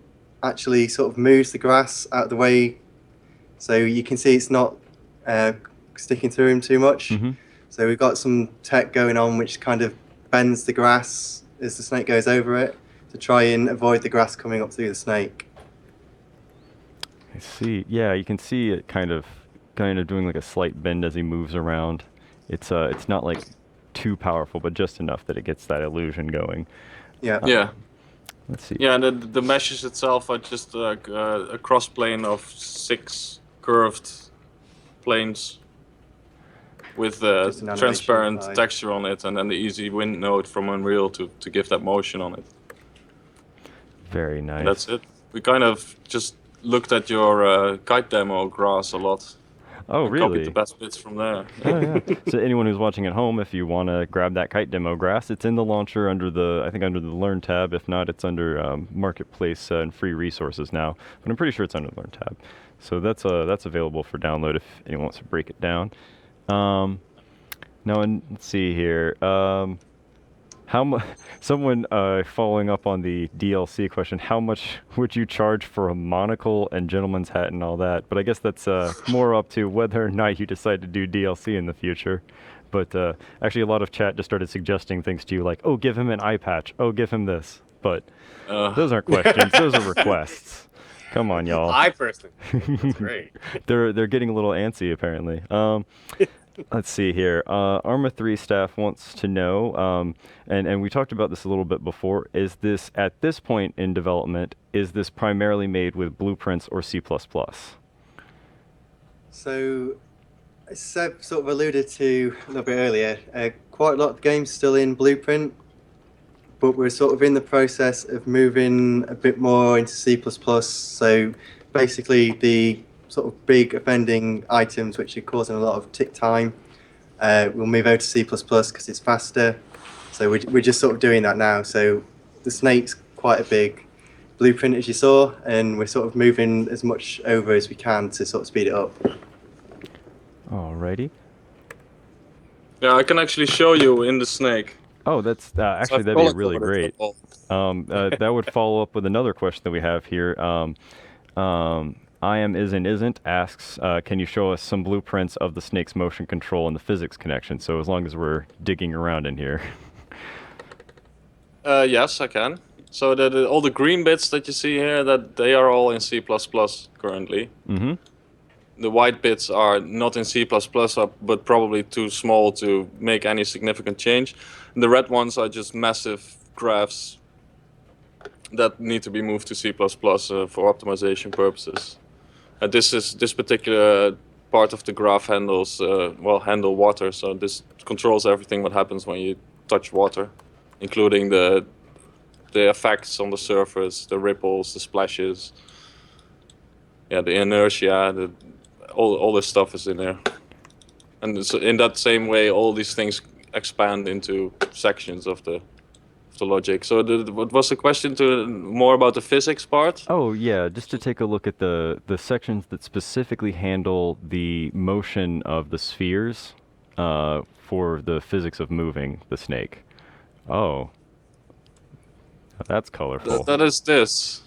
actually sort of moves the grass out of the way, so you can see it's not sticking through him too much. Mhm. So we've got some tech going on which kind of bends the grass as the snake goes over it to try and avoid the grass coming up through the snake. I see. Yeah, you can see it kind of doing like a slight bend as he moves around. It's not like too powerful, but just enough that it gets that illusion going. Yeah. Yeah. Let's see. Yeah, and the meshes itself are just a cross plane of 6 curved planes with Just an animation transparent applied. texture on it, and then the easy wind node from Unreal to give that motion on it. Very nice. And that's it. We kind of just looked at your kite demo grass a lot. Oh, and really? Copied the best bits from there. Oh, yeah. So anyone who's watching at home, if you want to grab that kite demo grass, it's in the launcher under the Learn tab. If not, it's under Marketplace and free resources now. But I'm pretty sure it's under the Learn tab. So that's available for download if anyone wants to break it down. Now, and let's see here. How much? Someone following up on the DLC question. How much would you charge for a monocle and gentleman's hat and all that? But I guess that's more up to whether or not you decide to do DLC in the future. But actually, a lot of chat just started suggesting things to you like, "Oh, give him an eye patch. Oh, give him this." But those aren't questions; those are requests. Come on, y'all. I personally, that's great. They're getting a little antsy apparently. Let's see here. Arma 3 staff wants to know, and we talked about this a little bit before, is this, at this point in development, is this primarily made with Blueprints or C++? So, as Seb sort of alluded to a little bit earlier, quite a lot of the game's still in Blueprint, but we're sort of in the process of moving a bit more into C++. So basically the sort of big offending items which are causing a lot of tick time, we'll move over to C++ because it's faster. So we're just sort of doing that now. So the snake's quite a big blueprint, as you saw, and we're sort of moving as much over as we can to sort of speed it up. Alrighty. Yeah, I can actually show you in the snake. Oh, that's actually that'd be really great. That would follow up with another question that we have here. I am isn't asks, can you show us some blueprints of the snake's motion control and the physics connection? So as long as we're digging around in here. Yes, I can. So all the green bits that you see here, that they are all in C++ currently. Mm-hmm. The white bits are not in C++, but probably too small to make any significant change. And the red ones are just massive graphs that need to be moved to C++ for optimization purposes. This particular part of the graph handles handle water, so this controls everything what happens when you touch water, including the effects on the surface, the ripples, the splashes, the inertia, all this stuff is in there. And so in that same way, all these things expand into sections of the the logic. So what was the question to more about the physics part? Oh yeah, just to take a look at the sections that specifically handle the motion of the spheres for the physics of moving the snake. Oh, that's colorful. That is this.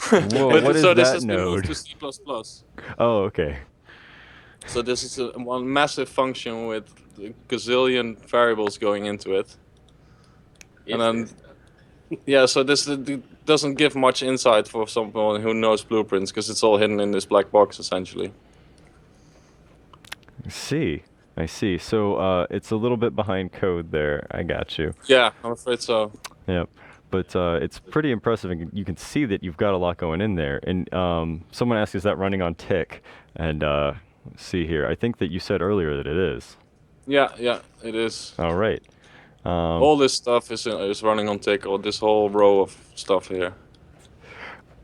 Whoa, what is So this that has been moved to node? C++. Oh, okay. So this is one massive function with a gazillion variables going into it. And then, yeah, so this doesn't give much insight for someone who knows blueprints, because it's all hidden in this black box, essentially. I see. So it's a little bit behind code there. I got you. Yeah, I'm afraid so. Yep. But it's pretty impressive, and you can see that you've got a lot going in there. And someone asked, is that running on tick? And let's see here. I think that you said earlier that it is. Yeah, it is. All right. All this stuff is running on tick, or this whole row of stuff here.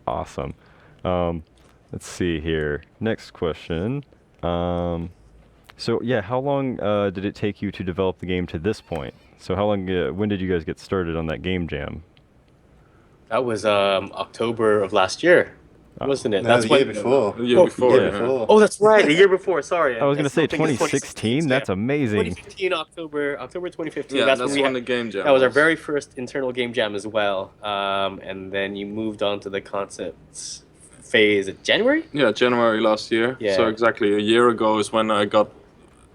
Awesome. Let's see here. Next question. So yeah, how long did it take you to develop the game to this point? So how long? When did you guys get started on that game jam? That was October of last year, wasn't it? No, That's the when. year before. The year before, Year yeah. before. Oh, that's right. The year before. Sorry. I was gonna say still think it's 2016. That's amazing. 2015 October 2015. Yeah, that's that's when when the game jam that was our was. very first internal game jam as well. And then you moved on to the concepts phase in January. Yeah, January last year. Yeah. So exactly a year ago is when I got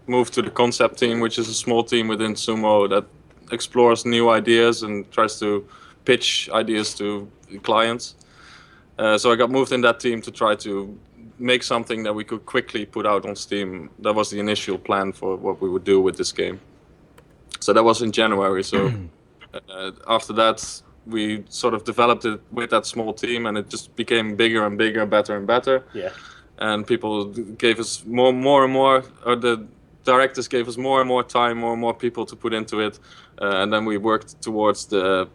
moved to the concept team, which is a small team within Sumo that explores new ideas and tries to pitch ideas to clients. So I got moved in that team to try to make something that we could quickly put out on Steam. That was the initial plan for what we would do with this game. So that was in January. So after that, we sort of developed it with that small team, and it just became bigger and bigger, better and better. Yeah. And people gave us more and more, or the directors gave us more and more time, more and more people to put into it. And then we worked towards the,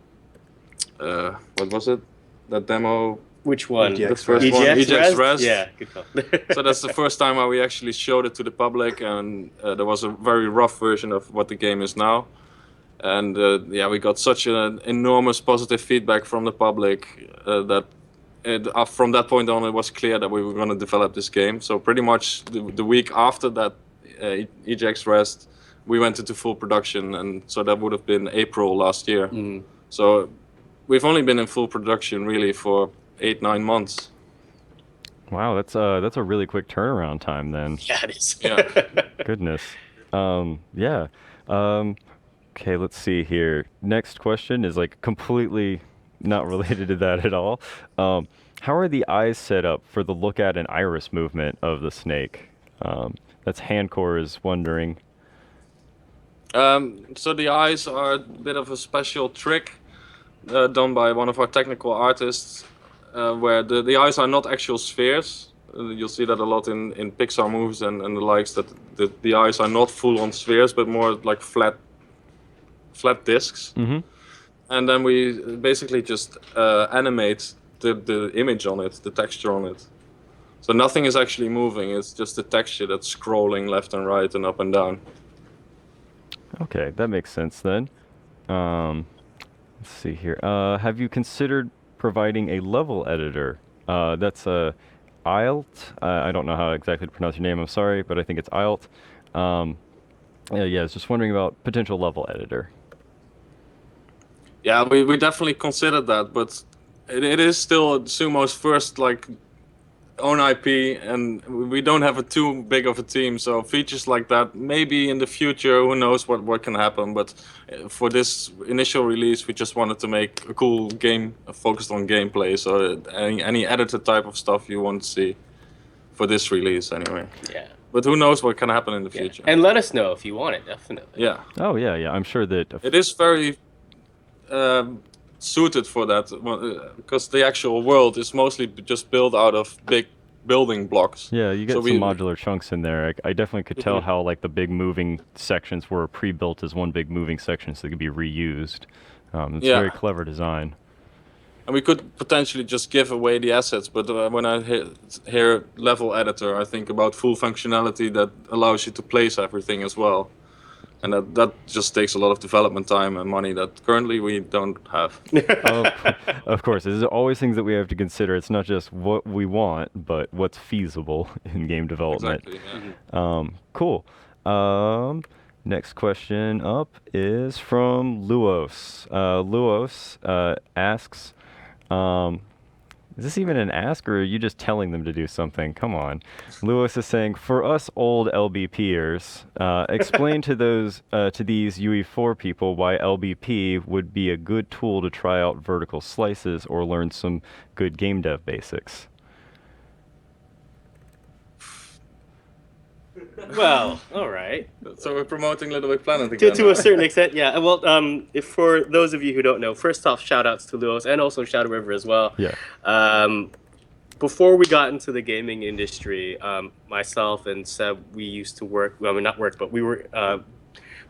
what was it? That demo? Which one? EGX The first Rest. one, EGX EGX Rest? Rest. Yeah, good call. So that's the first time where we actually showed it to the public, and there was a very rough version of what the game is now. And yeah, we got such an enormous positive feedback from the public that from that point on, it was clear that we were going to develop this game. So pretty much the week after that EGX Rest, we went into full production, and so that would have been April last year. Mm. So we've only been in full production really for 8-9 months. Wow, that's a really quick turnaround time then. Yeah, it is. Yeah. Goodness. Yeah. Okay, let's see here. Next question is like completely not related to that at all. How are the eyes set up for the look at and iris movement of the snake? That's Handcore is wondering. So the eyes are a bit of a special trick done by one of our technical artists, where the eyes are not actual spheres. You'll see that a lot in Pixar movies and the likes, that the eyes are not full-on spheres, but more like flat discs. Mm-hmm. And then we basically just animate the image on it, the texture on it. So nothing is actually moving, it's just the texture that's scrolling left and right and up and down. Okay, that makes sense then. Let's see here. Have you considered providing a level editor? That's ILT. I don't know how exactly to pronounce your name. I'm sorry, but I think it's ILT. Yeah, I was just wondering about potential level editor. Yeah, we definitely considered that, but it is still Sumo's first own IP, and we don't have too big of a team, so features like that, maybe in the future, who knows what can happen, but for this initial release, we just wanted to make a cool game focused on gameplay, so any editor type of stuff you want to see for this release anyway. Yeah. But who knows what can happen in the Yeah. future. And let us know if you want it, definitely. Yeah. Oh yeah. I'm sure that. It is very suited for that, because the actual world is mostly just built out of big building blocks. Yeah, you get So some modular chunks in there. I definitely could tell Mhm. how like the big moving sections were pre-built as one big moving section, so they could be reused. It's Yeah. very clever design. And we could potentially just give away the assets, but when I hear level editor, I think about full functionality that allows you to place everything as well. And that just takes a lot of development time and money that currently we don't have. Of course, there's always things that we have to consider. It's not just what we want, but what's feasible in game development. Exactly. Yeah. Cool. Next question up is from Luos. Luos asks, is this even an ask, or are you just telling them to do something? Come on. Lewis is saying, for us old LBPers, explain to these UE4 people why LBP would be a good tool to try out vertical slices or learn some good game dev basics. Well, all right. So we're promoting Little Big Planet again. To a certain extent, yeah. Well, if for those of you who don't know, first off, shout outs to Lewis and also Shadow River as well. Yeah. Before we got into the gaming industry, myself and Seb, we used to work. Well, I mean, not work, but we were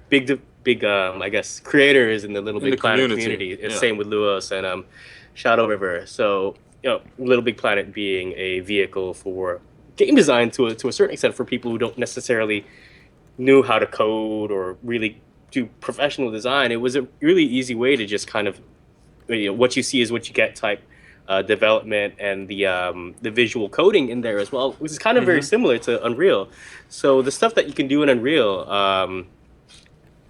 big, I guess, creators in the Little Big Planet community. Yeah. Same with Lewis and Shadow River. So, Little Big Planet being a vehicle for game design to a certain extent for people who don't necessarily knew how to code or really do professional design. It was a really easy way to just kind of, what you see is what you get type development, and the visual coding in there as well, which is kind of very similar to Unreal. So the stuff that you can do in Unreal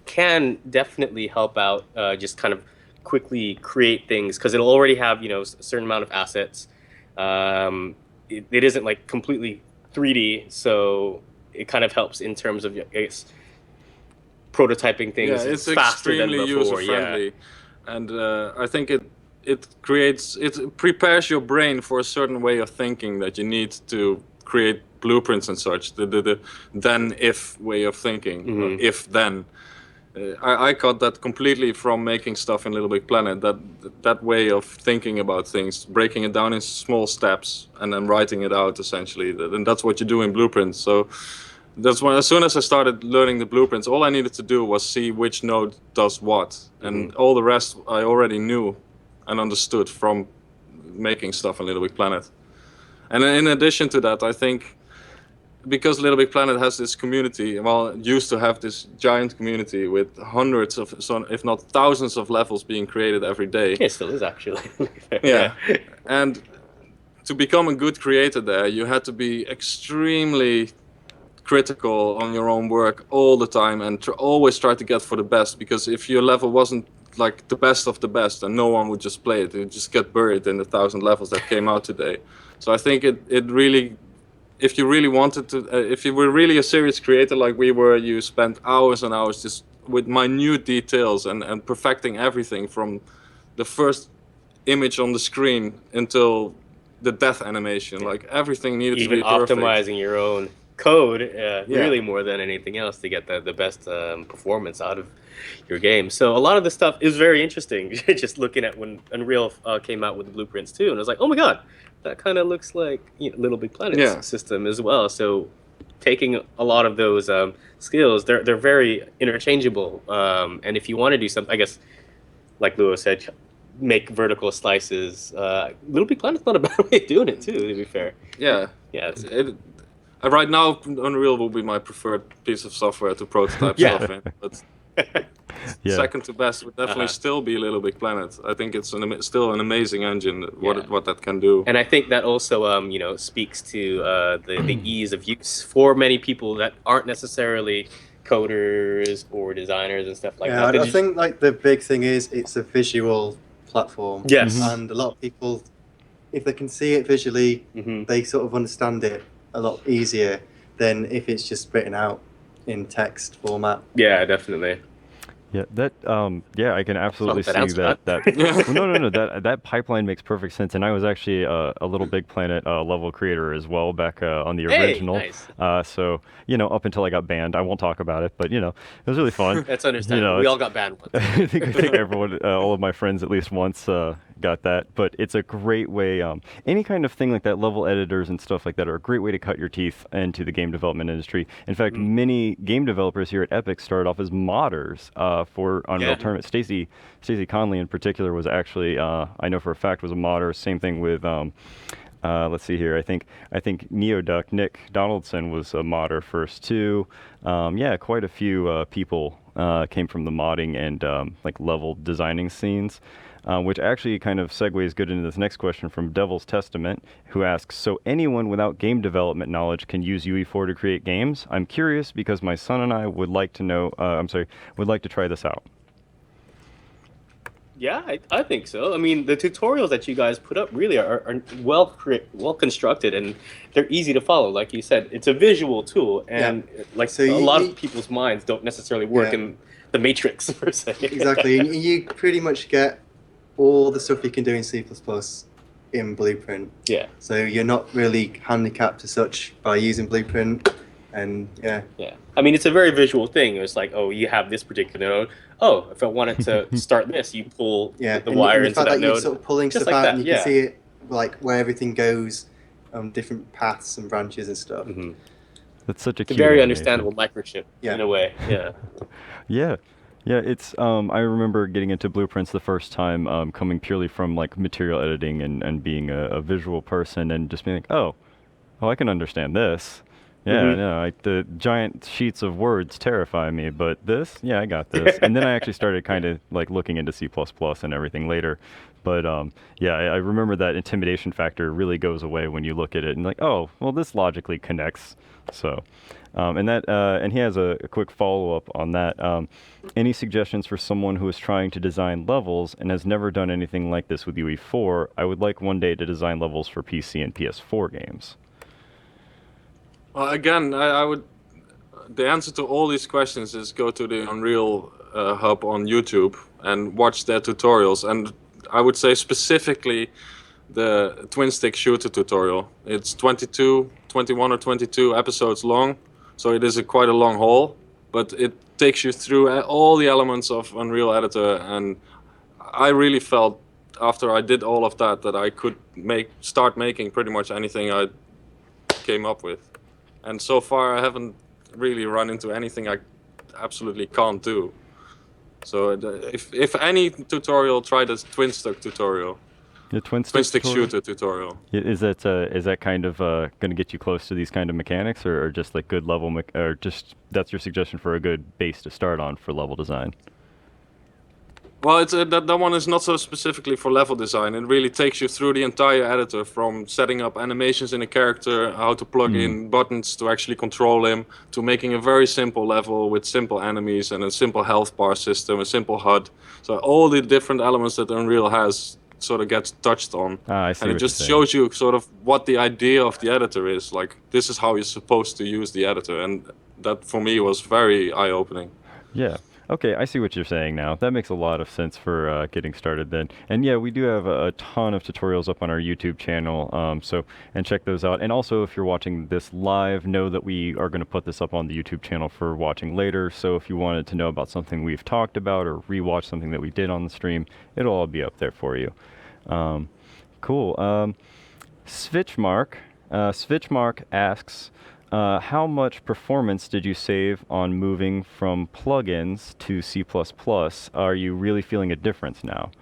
can definitely help out just kind of quickly create things, because it'll already have a certain amount of assets. It isn't like completely 3D, so it kind of helps in terms of, I guess, prototyping things. Yeah, it's faster than extremely before. user-friendly, and I think it prepares your brain for a certain way of thinking that you need to create blueprints and such. The then-if way of thinking, if-then. I got that completely from making stuff in Little Big Planet. That way of thinking about things, breaking it down in small steps, and then writing it out essentially. And that's what you do in blueprints. So that's when, as soon as I started learning the blueprints, all I needed to do was see which node does what, and all the rest I already knew and understood from making stuff in Little Big Planet. And in addition to that, I think, because Little Big Planet has this community, well, it used to have this giant community with hundreds of, if not thousands of levels being created every day. Yeah, it still is actually. Yeah. And to become a good creator there, you had to be extremely critical on your own work all the time and always try to get for the best, because if your level wasn't like the best of the best, and no one would just play it, it would just get buried in the 1,000 levels that came out today. So I think it really, if you really wanted to, if you were really a serious creator like we were, you spent hours and hours just with minute details and perfecting everything from the first image on the screen until the death animation. Like everything needed to be perfect. Even optimizing your own code, really more than anything else, to get the best performance out of your game. So a lot of the stuff is very interesting. Just looking at when Unreal came out with the blueprints too, and I was like, oh my god, that kind of looks like Little Big Planet's system as well. So taking a lot of those skills, they're very interchangeable. And if you want to do something, I guess, like Lewis said, make vertical slices. Little Big Planet's not a bad way of doing it too, to be fair. Yeah. Yeah. Right now, Unreal will be my preferred piece of software to prototype stuff in. But second to best would definitely still be Little Big Planet. I think it's still an amazing engine, what that can do. And I think that also, speaks to the ease of use for many people that aren't necessarily coders or designers and stuff like that. I think like the big thing is it's a visual platform. Yes. And a lot of people, if they can see it visually, they sort of understand it a lot easier than if it's just written out in text format. Yeah, definitely. Yeah, that I can absolutely see that. That pipeline makes perfect sense. And I was actually a Little Big Planet level creator as well back on the original. Nice. So up until I got banned, I won't talk about it, but it was really fun. That's understandable. We all got banned once. I think everyone, all of my friends at least once got that. But it's a great way. Any kind of thing like that, level editors and stuff like that, are a great way to cut your teeth into the game development industry. In fact, many game developers here at Epic started off as modders for Unreal Tournament. Stacey Conley in particular was actually, I know for a fact, was a modder. Same thing with, let's see here. I think Neoduck Nick Donaldson was a modder first too. Quite a few people came from the modding and like level designing scenes. Which actually kind of segues good into this next question from Devil's Testament, who asks, so anyone without game development knowledge can use UE4 to create games? I'm curious because my son and I would like to know, would like to try this out. Yeah, I think so. I mean, the tutorials that you guys put up really are well constructed, and they're easy to follow. Like you said, it's a visual tool, and like So a lot of people's minds don't necessarily work in the Matrix, per se. Exactly. You pretty much get all the stuff you can do in C++ in Blueprint. Yeah. So you're not really handicapped as such by using Blueprint, and yeah. I mean, it's a very visual thing. It's like, oh, you have this particular node. Oh, if I wanted to start this, you pull the wire into that node. You're sort of pulling Just stuff like out, that, and you can see it like where everything goes on different paths and branches and stuff. Mm-hmm. That's such a It's a cute very animation. understandable microchip in a way. Yeah. Yeah, it's I remember getting into blueprints the first time, coming purely from like material editing and being a visual person, and just being like, oh, I can understand this. Yeah, no, the giant sheets of words terrify me, but this, yeah, I got this. And then I actually started kind of like looking into C++ and everything later. But yeah, I remember that intimidation factor really goes away when you look at it and like, oh, well, this logically connects. So, and he has a quick follow-up on that. Any suggestions for someone who is trying to design levels and has never done anything like this with UE4? I would like one day to design levels for PC and PS4 games. Well, again, I would. The answer to all these questions is go to the Unreal Hub on YouTube and watch their tutorials. And I would say specifically the twin stick shooter tutorial. It's 21 or 22 episodes long, so it is quite a long haul, but it takes you through all the elements of Unreal Editor. And I really felt after I did all of that I could start making pretty much anything I came up with. And so far I haven't really run into anything I absolutely can't do. So if any tutorial, try the twin stick tutorial. The twin stick shooter tutorial. Is that kind of going to get you close to these kind of mechanics, or just like good level, or just that's your suggestion for a good base to start on for level design? Well, it's that one is not so specifically for level design. It really takes you through the entire editor, from setting up animations in a character, how to plug in buttons to actually control him, to making a very simple level with simple enemies and a simple health bar system, a simple HUD. So all the different elements that Unreal has sort of gets touched on. I see. And it just shows you sort of what the idea of the editor is. Like, this is how you're supposed to use the editor. And that for me was very eye-opening. Yeah. Okay, I see what you're saying now. That makes a lot of sense for getting started then. And yeah, we do have a ton of tutorials up on our YouTube channel, and check those out. And also, if you're watching this live, know that we are going to put this up on the YouTube channel for watching later. So if you wanted to know about something we've talked about or rewatch something that we did on the stream, it'll all be up there for you. Cool. Switchmark asks, how much performance did you save on moving from plugins to C++? Are you really feeling a difference now?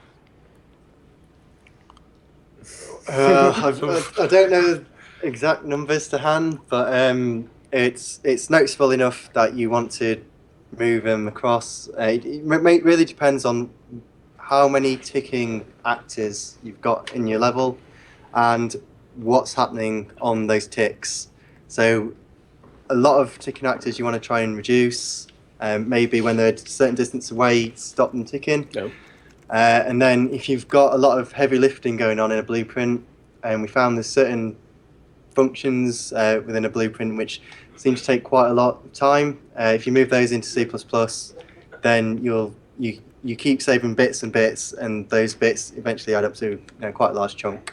I don't know the exact numbers to hand, but it's noticeable enough that you want to move them across. It really depends on how many ticking actors you've got in your level and what's happening on those ticks. So a lot of ticking actors you want to try and reduce. Maybe when they're a certain distance away, stop them ticking. Yep. And then if you've got a lot of heavy lifting going on in a blueprint, and we found there's certain functions within a blueprint which seem to take quite a lot of time. If you move those into C++, then you keep saving bits and bits, and those bits eventually add up to quite a large chunk.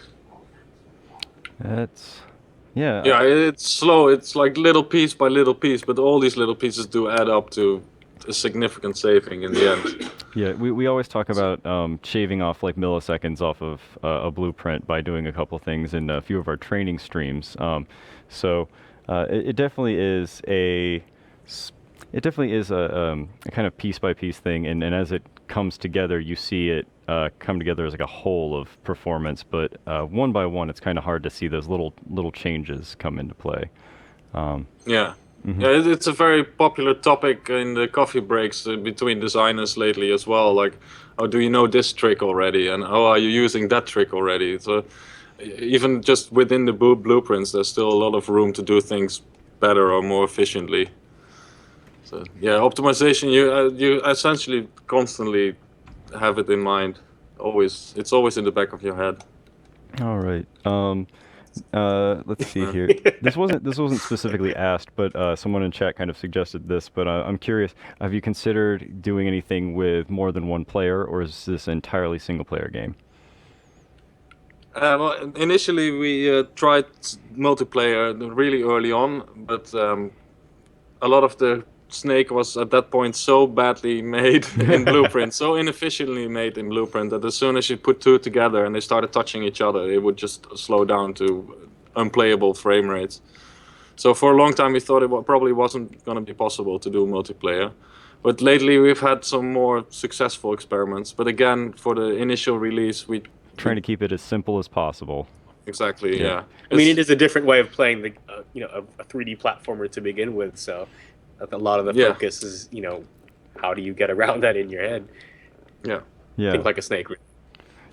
Yeah, it's slow. It's like little piece by little piece, but all these little pieces do add up to a significant saving in the end. Yeah, we always talk about shaving off like milliseconds off of a blueprint by doing a couple things in a few of our training streams. It definitely is a kind of piece by piece thing, and as it comes together, you see it come together as like a whole of performance. But one by one, it's kind of hard to see those little changes come into play. Yeah. Yeah, it's a very popular topic in the coffee breaks between designers lately as well. Like, oh, do you know this trick already? And oh, are you using that trick already? So even just within the blueprints, there's still a lot of room to do things better or more efficiently. So yeah, optimization, you essentially constantly have it in mind. Always, it's always in the back of your head. All right. Let's see here. This wasn't specifically asked, but someone in chat kind of suggested this. But I'm curious. Have you considered doing anything with more than one player, or is this an entirely single-player game? Well, initially we tried multiplayer really early on, but a lot of the snake was at that point so badly made in Blueprint, so inefficiently made in Blueprint, that as soon as you put two together and they started touching each other, it would just slow down to unplayable frame rates. So for a long time we thought it probably wasn't going to be possible to do multiplayer. But lately we've had some more successful experiments. But again, for the initial release, we Trying to keep it as simple as possible. exactly, yeah. I mean, it is a different way of playing the, a 3D platformer to begin with. So, a lot of the focus is, how do you get around that in your head? Yeah. Think like a snake.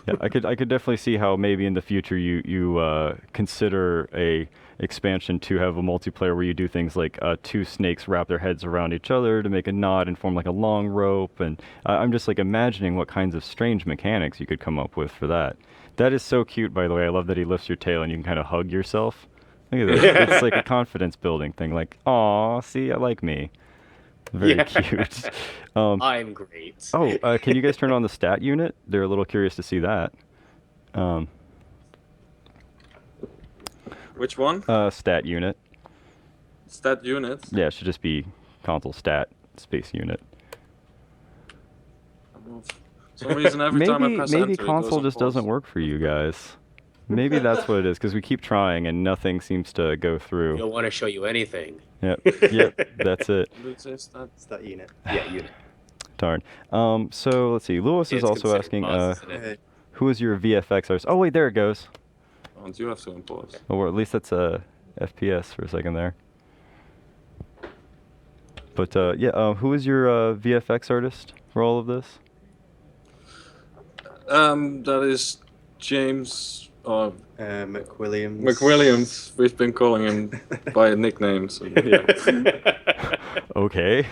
Yeah, I could definitely see how maybe in the future you consider a expansion to have a multiplayer where you do things like two snakes wrap their heads around each other to make a knot and form like a long rope, and I'm just like imagining what kinds of strange mechanics you could come up with for that. That is so cute, by the way. I love that he lifts your tail and you can kind of hug yourself. Look at that. It's like a confidence building thing. Like, aw, see, I like me. Very cute. I'm great. Oh, can you guys turn on the stat unit? They're a little curious to see that. Which one? Stat unit. Stat unit? Yeah, it should just be console stat space unit. For some reason, every time I press maybe enter, it console goes on just pause. doesn't work for you guys. Maybe that's what it is, because we keep trying and nothing seems to go You through. don't want to show you anything. Yep, that's it. Stat unit. Yeah, unit. Darn. So let's see. Lewis is It's also considered asking, boss, isn't it? who is your VFX artist? Oh wait, there it goes. And you have to import. Or at least that's a FPS for a second there. But who is your VFX artist for all of this? That is James McWilliams. McWilliams. We've been calling him by a nickname. So, yeah. Okay.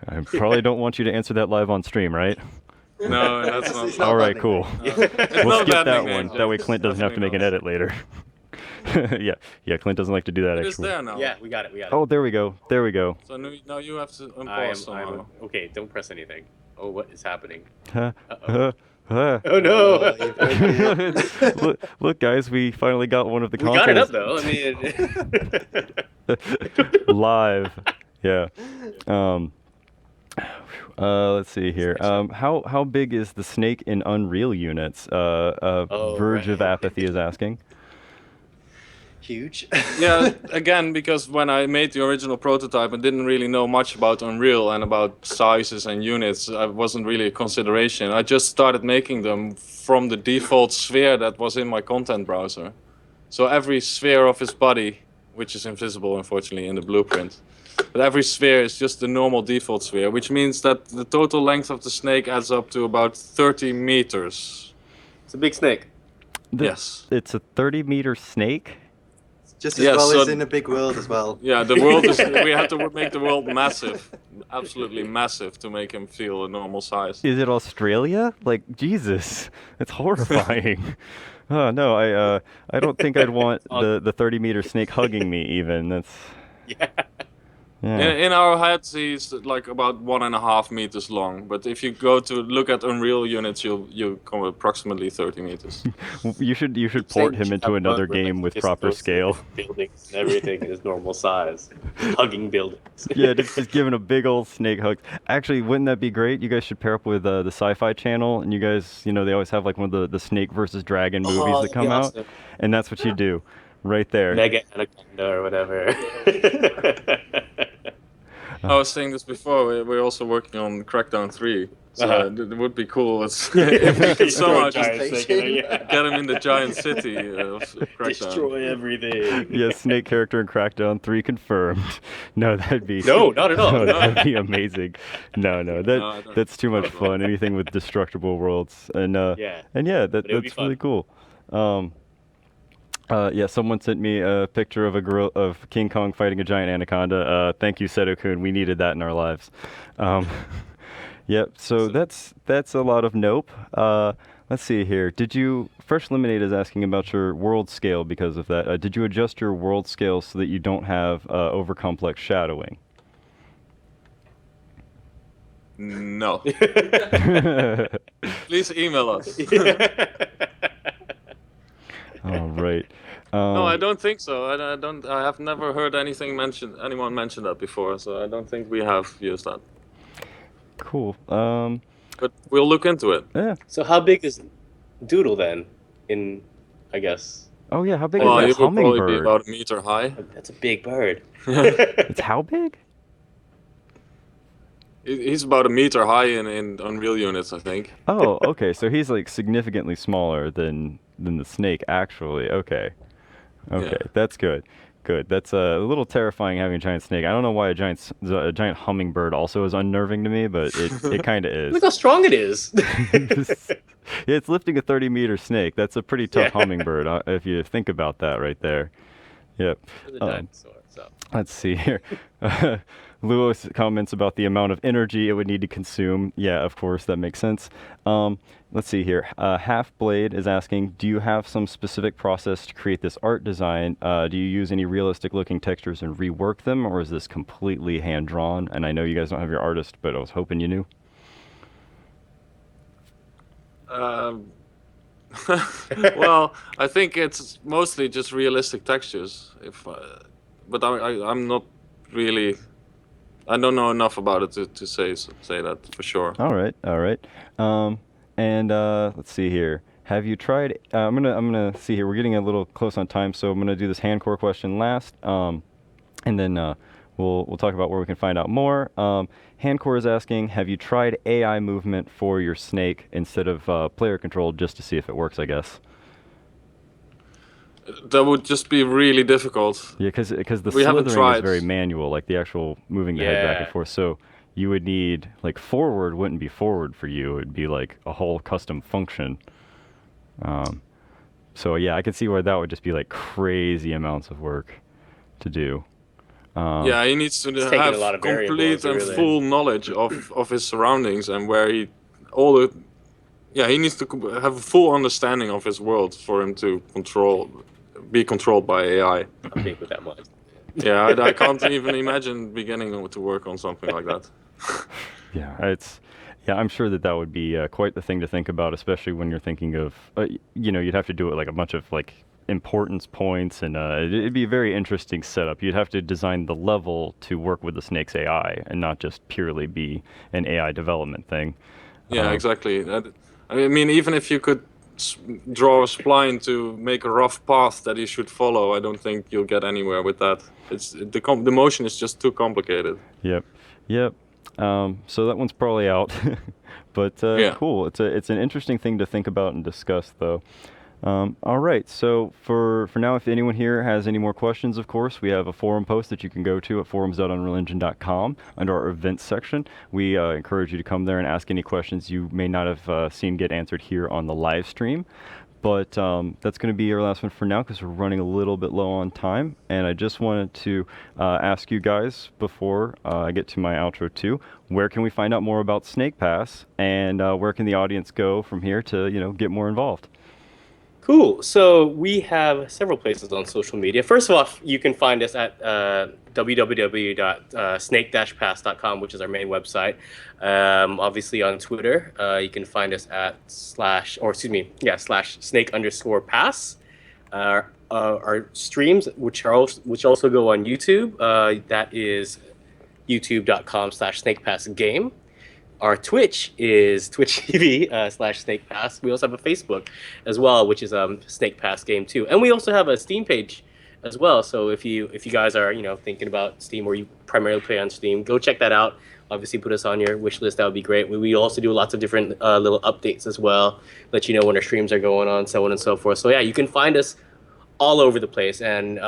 I probably don't want you to answer that live on stream, right? No, that's not. It's not All a right, bad cool. It's We'll not a skip bad that nickname, one. That way James. Clint doesn't have to make an edit later. Yeah, Clint doesn't like to do that It is actually. there now. Yeah, we got it. Oh, there we go. So now you have to I am. unpause somehow. Okay, don't press anything. Oh, what is happening? Huh, Uh-oh. huh. Oh no! Oh, you've broken it. Look, guys, we finally got one of the We got it up consoles though. I mean, live. Yeah. Let's see here. How big is the snake in Unreal units? Verge of right. Apathy is asking. Huge. Yeah, again, because when I made the original prototype and didn't really know much about Unreal and about sizes and units, I wasn't really a consideration. I just started making them from the default sphere that was in my content browser. So every sphere of his body, which is invisible unfortunately in the blueprint, but every sphere is just the normal default sphere, which means that the total length of the snake adds up to about 30 meters. it's a big snake. Yes. It's a 30-meter snake? Just as Yeah, well so- as in a big world as well. Yeah, the world is. We had to make the world massive, absolutely massive, to make him feel a normal size. Is it Australia? Like, Jesus, it's horrifying. Oh no, I don't think I'd want the 30-meter snake hugging me even. That's Yeah. yeah. In our heads, he's like about 1.5 meters long. But if you go to look at Unreal units, you'll come approximately 30 meters. You should port him into another game with proper scale. Buildings and everything is normal size. Hugging buildings. Yeah, just giving a big old snake hug. Actually, wouldn't that be great? You guys should pair up with the Sci-Fi Channel, and you guys, they always have like one of the snake versus dragon movies that come out, and that's what you do, right there. Mega Anaconda or whatever. I was saying this before. We're also working on Crackdown 3, so it would be cool if we could somehow just get him in the giant city of Crackdown. Destroy everything. Yeah, snake character in Crackdown 3 confirmed. No, that'd be No, not at all. No, No. that'd be amazing. No, that's too much fun. Anything with destructible worlds, and Yeah. that's But it would be really fun. cool. Yeah, someone sent me a picture of of King Kong fighting a giant anaconda. Thank you, Seto-kun. We needed that in our lives. Yep. So that's a lot of nope. Let's see here. Did you Fresh Lemonade is asking about your world scale because of that? Did you adjust your world scale so that you don't have over complex shadowing? No. Please email us. All right. No, I don't think so. I have never heard anyone mention that before, so I don't think we have used that. Cool. But we'll look into it. Yeah. So how big is Doodle then? I guess. Oh yeah. How big Well, is it that would probably be hummingbird? about a meter high. That's a big bird. It's how big? He's about a meter high in Unreal units, I think. Oh, okay. So he's like significantly smaller than the snake, actually. Okay. Okay, Yeah. that's good. Good. That's a little terrifying having a giant snake. I don't know why a giant hummingbird also is unnerving to me, but it kind of is. Look how strong it is. Yeah, it's lifting a 30-meter snake. That's a pretty tough Yeah. hummingbird, if you think about that right there. Yep. It's a dinosaur. So. Let's see here. Lewis comments about the amount of energy it would need to consume. Yeah, of course, that makes sense. Let's see here. Half Blade is asking, do you have some specific process to create this art design? Do you use any realistic looking textures and rework them, or is this completely hand drawn? And I know you guys don't have your artist, but I was hoping you knew. Well, I think it's mostly just realistic textures. But I'm not really. I don't know enough about it to say that for sure. All right. And let's see here. Have you tried? I'm gonna see here. We're getting a little close on time, so I'm gonna do this hand core question last, and then we'll talk about where we can find out more. Handcore is asking, have you tried AI movement for your snake instead of player control, just to see if it works? I guess. That would just be really difficult. Yeah, because the We haven't slithering is tried. very manual, like the actual moving the head back and Yeah. forth. So you would need, like, forward wouldn't be forward for you. It'd be like a whole custom function. So yeah, I can see where that would just be like crazy amounts of work to do. Yeah, he needs to taking have a lot of complete variables, and really. full knowledge of his surroundings and where he needs to have a full understanding of his world for him to be controlled by AI. I'm big with that much. Yeah, I can't even imagine beginning to work on something like that. Yeah, I'm sure that would be quite the thing to think about, especially when you're thinking of, you'd have to do it like a bunch of like importance points, and it'd be a very interesting setup. You'd have to design the level to work with the snake's AI and not just purely be an AI development thing. Yeah, exactly. I mean, even if you could draw a spline to make a rough path that he should follow, I don't think you'll get anywhere with that. The motion is just too complicated. Yep. So that one's probably out, but Yeah. cool. It's an interesting thing to think about and discuss, though. All right. So for now, if anyone here has any more questions, of course, we have a forum post that you can go to at forums.unrealengine.com under our events section. We encourage you to come there and ask any questions you may not have seen get answered here on the live stream. But that's going to be our last one for now because we're running a little bit low on time. And I just wanted to ask you guys before I get to my outro too, where can we find out more about Snake Pass, and where can the audience go from here to get more involved? Cool. So we have several places on social media. First of all, you can find us at www.snake-pass.com, which is our main website. Obviously on Twitter, you can find us at /snake_pass. Our streams, which also go on YouTube, that is youtube.com/snakepassgame. Our Twitch is twitch.tv/SnakePass. We also have a Facebook as well, which is Snake Pass Game 2. And we also have a Steam page as well. So if you guys are thinking about Steam or you primarily play on Steam, go check that out. Obviously, put us on your wish list. That would be great. We also do lots of different little updates as well. Let you know when our streams are going on, so on and so forth. So yeah, you can find us all over the place. And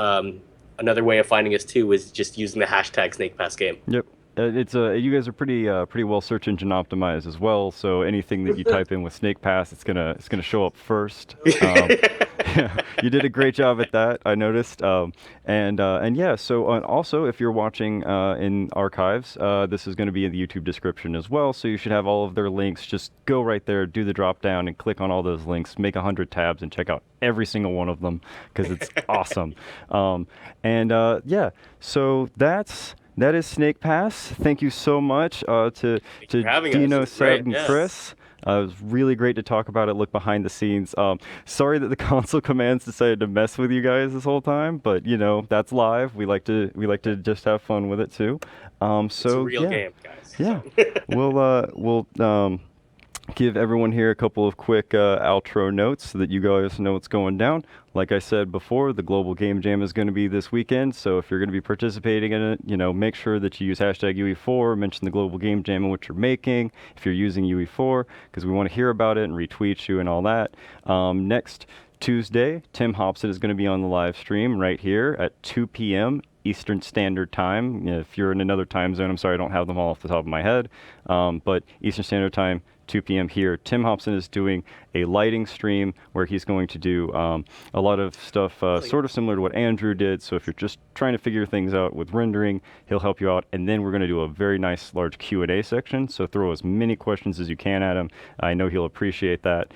another way of finding us too is just using the hashtag SnakePassGame. Yep. It's you guys are pretty well search engine optimized as well. So anything that you type in with Snake Pass, it's gonna show up first. Yeah, you did a great job at that. I noticed. And yeah. So also, if you're watching in archives, this is going to be in the YouTube description as well. So you should have all of their links. Just go right there, do the drop down, and click on all those links. Make 100 tabs and check out every single one of them because it's awesome. Yeah. So that is Snake Pass. Thank you so much to Dino, Seb, and Chris. It was really great to talk about it, look behind the scenes. Sorry that the console commands decided to mess with you guys this whole time, but that's live. We like to just have fun with it too. It's a real game, guys. Yeah, we'll give everyone here a couple of quick outro notes so that you guys know what's going down. Like I said before, the Global Game Jam is going to be this weekend, so if you're going to be participating in it, make sure that you use hashtag UE4, mention the Global Game Jam and what you're making, if you're using UE4, because we want to hear about it and retweet you and all that. Next Tuesday, Tim Hobson is going to be on the live stream right here at 2 p.m. Eastern Standard Time. If you're in another time zone, I'm sorry, I don't have them all off the top of my head, but Eastern Standard Time, 2 p.m. here. Tim Hobson is doing a lighting stream where he's going to do a lot of stuff sort of similar to what Andrew did. So if you're just trying to figure things out with rendering, he'll help you out. And then we're going to do a very nice large Q&A section. So throw as many questions as you can at him. I know he'll appreciate that.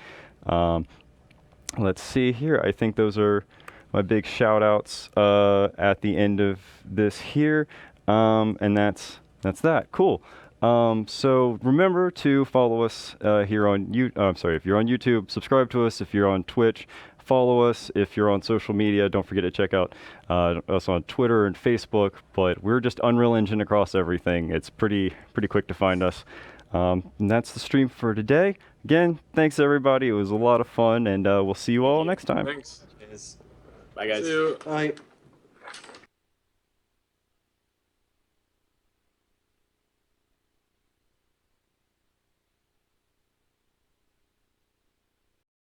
Let's see here. I think those are my big shout outs at the end of this here. And that's that. Cool. So remember to follow us here on if you're on YouTube, subscribe to us. If you're on Twitch, follow us. If you're on social media, don't forget to check out us on Twitter and Facebook. But we're just Unreal Engine across everything. It's pretty quick to find us. And that's the stream for today. Again, thanks everybody. It was a lot of fun, and we'll see you all next time. Thanks. Bye, guys. See you. Bye.